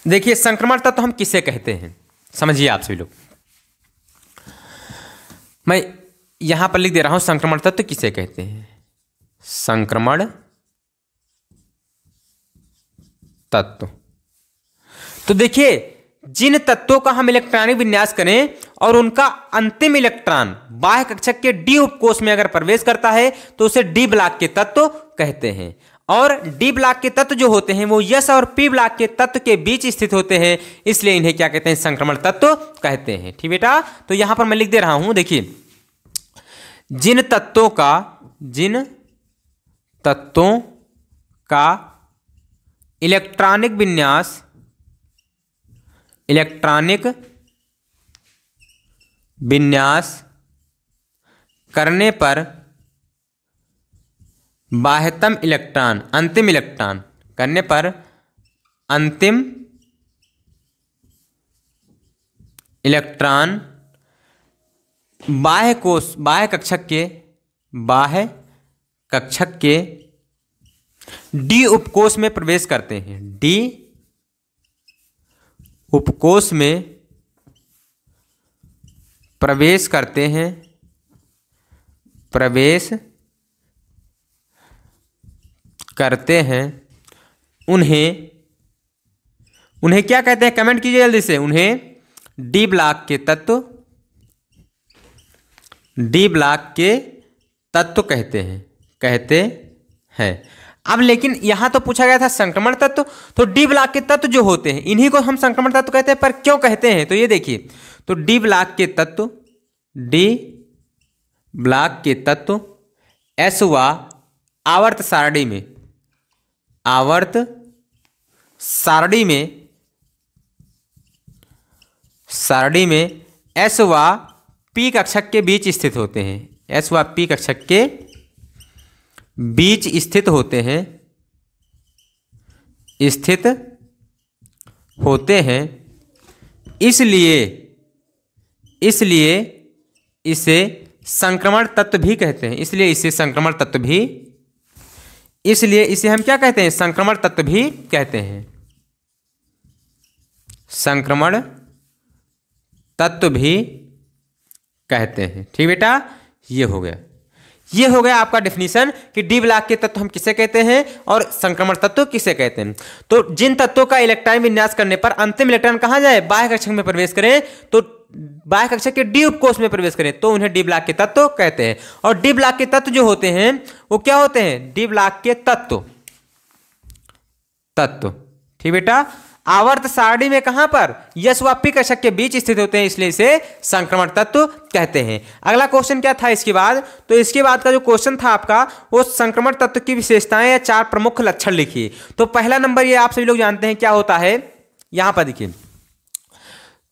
A: देखिए संक्रमण तत्व हम किसे कहते हैं, समझिए आप सभी लोग। मैं यहां पर लिख दे रहा हूं संक्रमण तत्व किसे कहते हैं। संक्रमण तत्व, तो देखिए जिन तत्वों का हम इलेक्ट्रॉनिक विन्यास करें और उनका अंतिम इलेक्ट्रॉन बाह्य कक्षक के डी उपकोष में अगर प्रवेश करता है तो उसे डी ब्लॉक के तत्व कहते हैं। और डी ब्लॉक के तत्व जो होते हैं वो यस और पी ब्लॉक के तत्व के बीच स्थित होते हैं, इसलिए इन्हें क्या कहते हैं, संक्रमण तत्व कहते हैं। ठीक बेटा, तो यहां पर मैं लिख दे रहा हूं, देखिए जिन तत्वों का इलेक्ट्रॉनिक विन्यास करने पर बाह्यतम इलेक्ट्रॉन अंतिम इलेक्ट्रॉन करने पर अंतिम इलेक्ट्रॉन बाह्य कक्षक के डी उपकोष में प्रवेश करते हैं। डी उपकोष में प्रवेश करते हैं, उन्हें क्या कहते हैं, कमेंट कीजिए जल्दी से। उन्हें डी ब्लॉक के तत्व कहते हैं। अब लेकिन यहां तो पूछा गया था संक्रमण तत्व, तो डी ब्लॉक के तत्व जो होते हैं इन्हीं को हम संक्रमण तत्व कहते हैं। पर क्यों कहते हैं, तो ये देखिए, तो डी ब्लॉक के तत्व एस व आवर्त सारणी में एस व पी कक्षक के बीच स्थित होते हैं। एस व पी कक्षक के बीच स्थित होते हैं, इसलिए इसे संक्रमण तत्व भी कहते हैं। इसलिए इसे हम क्या कहते हैं, संक्रमण तत्व भी कहते हैं। संक्रमण तत्व भी कहते हैं। ठीक बेटा, ये हो गया आपका डेफिनेशन कि डी ब्लॉक के तत्व हम किसे कहते हैं और संक्रमण तत्व किसे कहते हैं। तो जिन तत्वों का इलेक्ट्रॉन विन्यास करने पर अंतिम इलेक्ट्रॉन कहां जाए, बाह्य कक्षक में प्रवेश करें, तो बाह्य कक्षक के डी उपकोष में प्रवेश करें तो उन्हें डी ब्लॉक के तत्व कहते हैं। और डी ब्लॉक के तत्व जो होते हैं वो क्या होते हैं, डी ब्लॉक के तत्व। ठीक बेटा, आवर्त सारणी में कहां पर, यस व पी कक्षक के बीच स्थित होते हैं, इसलिए इसे संक्रमण तत्व कहते हैं। अगला क्वेश्चन क्या था इसके बाद, तो इसके बाद का जो क्वेश्चन था आपका वो संक्रमण तत्व की विशेषताएं या 4 प्रमुख लक्षण लिखिए। तो पहला नंबर ये आप सभी लोग जानते हैं क्या होता है, यहां पर देखिए,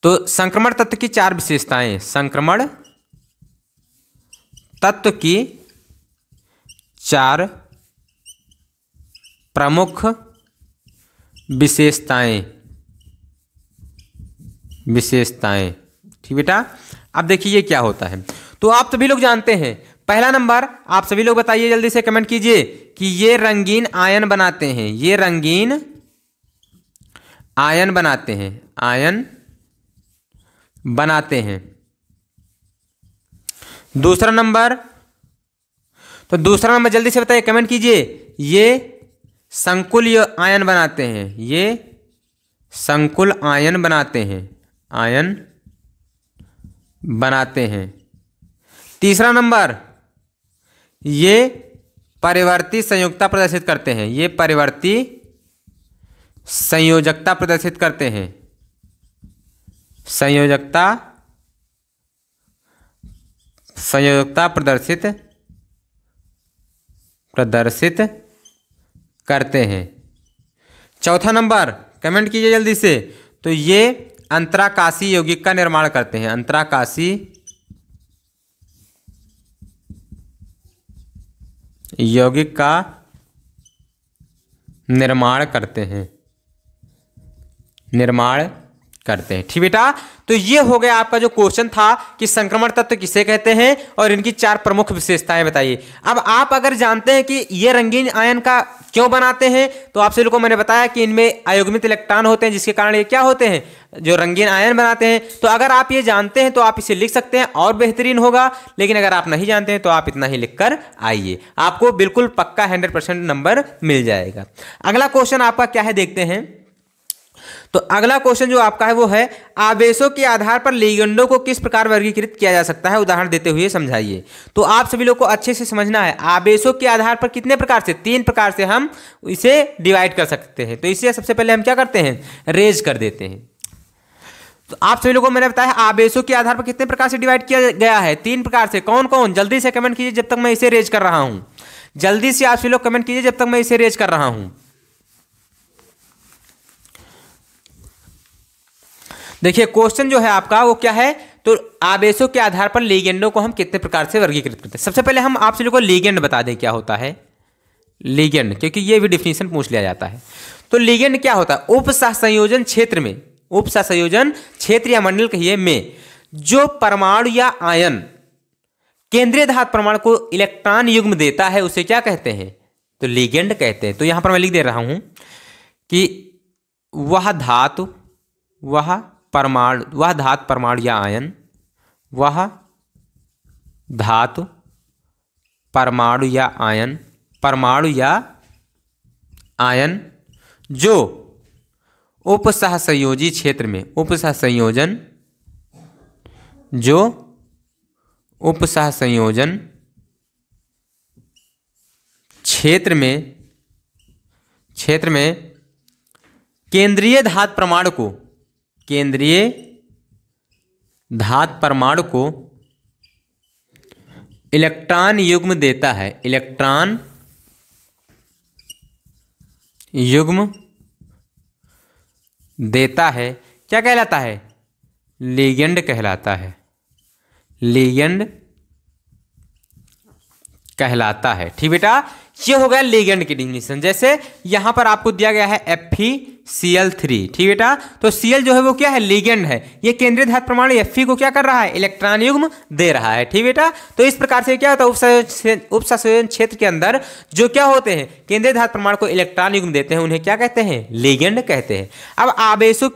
A: तो संक्रमण तत्व की 4 विशेषताएं, संक्रमण तत्व की 4 प्रमुख विशेषताएं। ठीक बेटा, अब देखिए ये क्या होता है, तो आप सभी लोग जानते हैं। पहला नंबर आप सभी लोग बताइए जल्दी से, कमेंट कीजिए कि ये रंगीन आयन बनाते हैं। ये रंगीन आयन बनाते हैं। दूसरा नंबर, तो दूसरा नंबर जल्दी से बताइए, कमेंट कीजिए, ये संकुल आयन बनाते हैं। ये संकुल आयन बनाते हैं। तीसरा नंबर, ये परिवर्ती संयोजकता प्रदर्शित करते हैं। ये परिवर्ती संयोजकता प्रदर्शित करते हैं। संयोजकता प्रदर्शित प्रदर्शित करते हैं। चौथा नंबर कमेंट कीजिए जल्दी से। तो ये अंतराकाशी यौगिक का निर्माण करते हैं। अंतराकाशी यौगिक का निर्माण करते हैं। ठीक बेटा, तो ये हो गया आपका जो क्वेश्चन था कि संक्रमण तत्व किसे कहते हैं और इनकी 4 प्रमुख विशेषताएं बताइए। अब आप अगर जानते हैं कि ये रंगीन आयन का क्यों बनाते हैं, तो आप सभी को मैंने बताया कि इनमें अयुग्मित इलेक्ट्रॉन होते हैं, जिसके कारण ये क्या होते हैं, जो रंगीन आयन बनाते हैं। तो अगर आप ये जानते हैं तो आप इसे लिख सकते हैं और बेहतरीन होगा, लेकिन अगर आप नहीं जानते हैं तो आप इतना ही लिखकर आइए, आपको बिल्कुल पक्का 100% नंबर मिल जाएगा। अगला क्वेश्चन आपका क्या है देखते हैं। तो अगला क्वेश्चन जो आपका है वो है, आवेशों के आधार पर लिगेंडों को किस प्रकार वर्गीकृत किया जा सकता है, उदाहरण देते हुए समझाइए। तो आप सभी लोग को अच्छे से समझना है, आवेशों के आधार पर कितने प्रकार से, 3 प्रकार से हम इसे डिवाइड कर सकते हैं। तो इसे सबसे पहले हम क्या करते हैं, रेज कर देते हैं। तो आप सभी लोगों को मैंने बताया आवेशों के आधार पर कितने प्रकार से डिवाइड किया गया है, 3 प्रकार से। कौन कौन, जल्दी से कमेंट कीजिए जब तक मैं इसे रेज कर रहा हूं। जल्दी से आप सभी लोग कमेंट कीजिए जब तक मैं इसे रेज कर रहा हूं। देखिए क्वेश्चन जो है आपका वो क्या है, तो आवेशों के आधार पर लिगेंडों को हम कितने प्रकार से वर्गीकृत करते हैं। सबसे पहले हम आप सभी को लिगेंड बता दें क्या होता है लिगेंड, क्योंकि ये भी डिफिनीशन पूछ लिया जाता है। तो लिगेंड क्या होता है, उपसहसंयोजन क्षेत्र में, उपसहसंयोजन क्षेत्र या मंडल कहिए में जो परमाणु या आयन केंद्रीय धातु परमाणु को इलेक्ट्रॉन युग्म देता है उसे क्या कहते हैं, तो लिगेंड कहते हैं। तो यहां पर मैं लिख दे रहा हूं कि वह धातु परमाणु या आयन, वह धातु परमाणु या आयन जो उपसहसंयोजी क्षेत्र में, उपसहसंयोजन जो उपसहसंयोजन क्षेत्र में केंद्रीय धातु परमाणु को इलेक्ट्रॉन युग्म देता है, इलेक्ट्रॉन युग्म देता है, क्या कहलाता है, लिगेंड कहलाता है, लिगेंड कहलाता है। ठीक बेटा, ये हो गया लिगेंड की डिफिनीशन। जैसे यहां पर आपको दिया गया है FeCl3। ठीक बेटा, तो Cl जो है वो क्या है, लिगेंड है। ये केंद्रीय धातु परमाणु Fe को क्या कर रहा है, इलेक्ट्रॉन युग्म दे रहा है। ठीक बेटा, तो इस प्रकार से क्या होता है, उपसंयोजन क्षेत्र के अंदर जो क्या होते हैं, केंद्रीय धातु परमाणु को इलेक्ट्रॉन युग्म देते हैं, उन्हें क्या कहते हैं, लिगेंड कहते हैं। अब आवेशों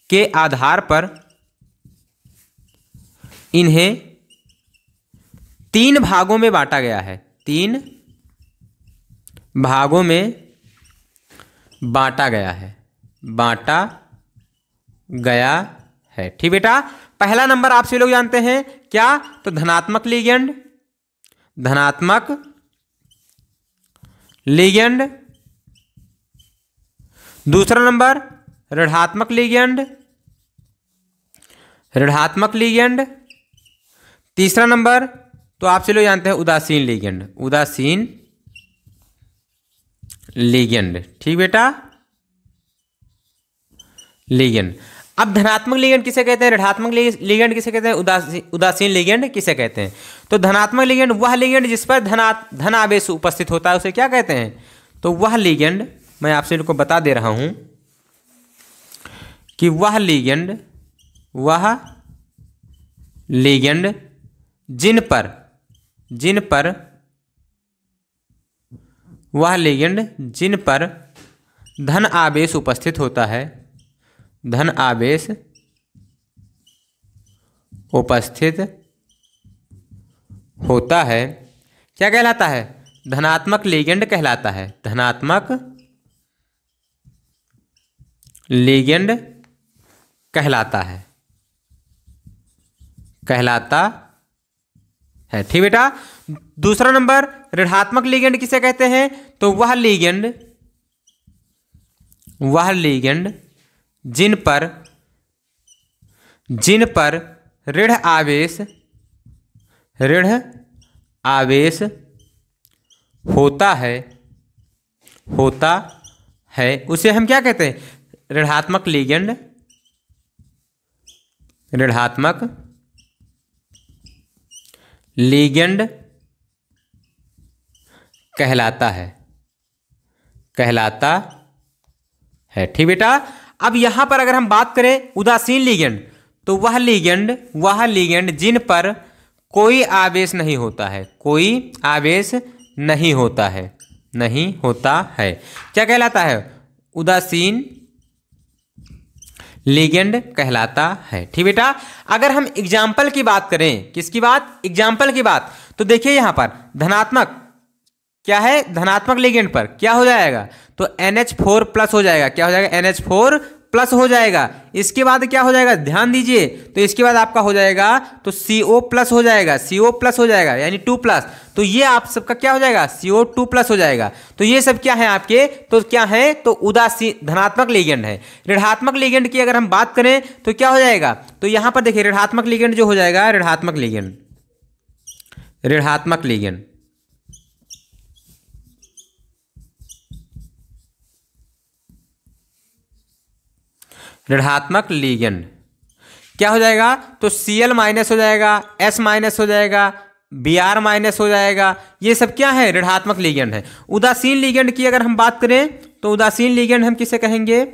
A: के आधार पर इन्हें 3 भागों में बांटा गया है, 3 भागों में बांटा गया है। ठीक बेटा, पहला नंबर आप सभी लोग जानते हैं क्या, तो धनात्मक लिगेंड। दूसरा नंबर ऋणात्मक लिगेंड। तीसरा नंबर तो आप सभी लोग जानते हैं उदासीन लिगेंड। ठीक बेटा, लिगेंड। अब धनात्मक लिगेंड किसे कहते हैं, ऋणात्मक लिगेंड किसे कहते हैं, उदासीन लिगेंड किसे कहते हैं। तो धनात्मक लिगेंड वह लिगेंड जिस पर धन आवेश उपस्थित होता है उसे क्या कहते हैं, तो वह लिगेंड, मैं आपसे इनको बता दे रहा हूं कि वह लिगेंड जिन पर धन आवेश उपस्थित होता है, धन आवेश उपस्थित होता है, क्या कहलाता है, धनात्मक लिगेंड कहलाता है, धनात्मक लिगेंड कहलाता है। ठीक बेटा, दूसरा नंबर ऋणात्मक लिगेंड किसे कहते हैं, तो वह लिगेंड जिन पर ऋण ऋण आवेश होता है उसे हम क्या कहते हैं? ऋणात्मक लिगेंड, ऋणात्मक लिगेंड कहलाता है। ठीक बेटा। अब यहां पर अगर हम बात करें उदासीन लिगेंड, तो वह लिगेंड जिन पर कोई आवेश नहीं होता है, कोई आवेश नहीं होता है, क्या कहलाता है? उदासीन लिगेंड कहलाता है। ठीक बेटा। अगर हम एग्जाम्पल की बात करें, किसकी बात? एग्जाम्पल की बात, तो देखिए यहां पर धनात्मक क्या है? धनात्मक लिगेंड पर क्या हो जाएगा? तो NH4 प्लस हो जाएगा। क्या हो जाएगा? NH4 प्लस हो जाएगा। इसके बाद क्या हो जाएगा? ध्यान दीजिए, तो इसके बाद आपका हो जाएगा तो CO प्लस हो जाएगा, CO प्लस हो जाएगा यानी 2 प्लस। तो ये आप सबका क्या हो जाएगा? CO2 प्लस हो जाएगा। तो ये सब क्या है आपके? तो क्या है? तो उदासीन धनात्मक लिगेंड है। ऋणात्मक लिगेंड की अगर हम बात करें तो क्या हो जाएगा? तो यहां पर देखिए ऋणात्मक लिगेंड जो हो जाएगा, ऋणात्मक लिगेंड क्या हो जाएगा? तो Cl माइनस हो जाएगा, S माइनस हो जाएगा, Br माइनस हो जाएगा। ये सब क्या है? ऋणात्मक लिगेंड है। उदासीन लिगेंड की अगर हम बात करें तो उदासीन लिगेंड हम किसे कहेंगे?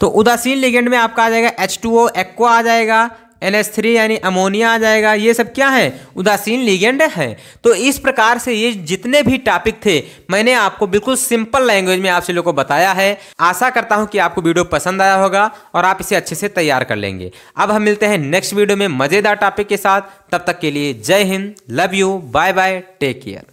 A: तो उदासीन लिगेंड में आपका आ जाएगा H2O एक्वा आ जाएगा, NH3 यानी अमोनिया आ जाएगा। ये सब क्या है? उदासीन लिगेंड है। तो इस प्रकार से ये जितने भी टॉपिक थे मैंने आपको बिल्कुल सिंपल लैंग्वेज में आप लोगों को बताया है। आशा करता हूं कि आपको वीडियो पसंद आया होगा और आप इसे अच्छे से तैयार कर लेंगे। अब हम मिलते हैं नेक्स्ट वीडियो में मजेदार टॉपिक के साथ। तब तक के लिए जय हिंद, love you, bye bye, take care.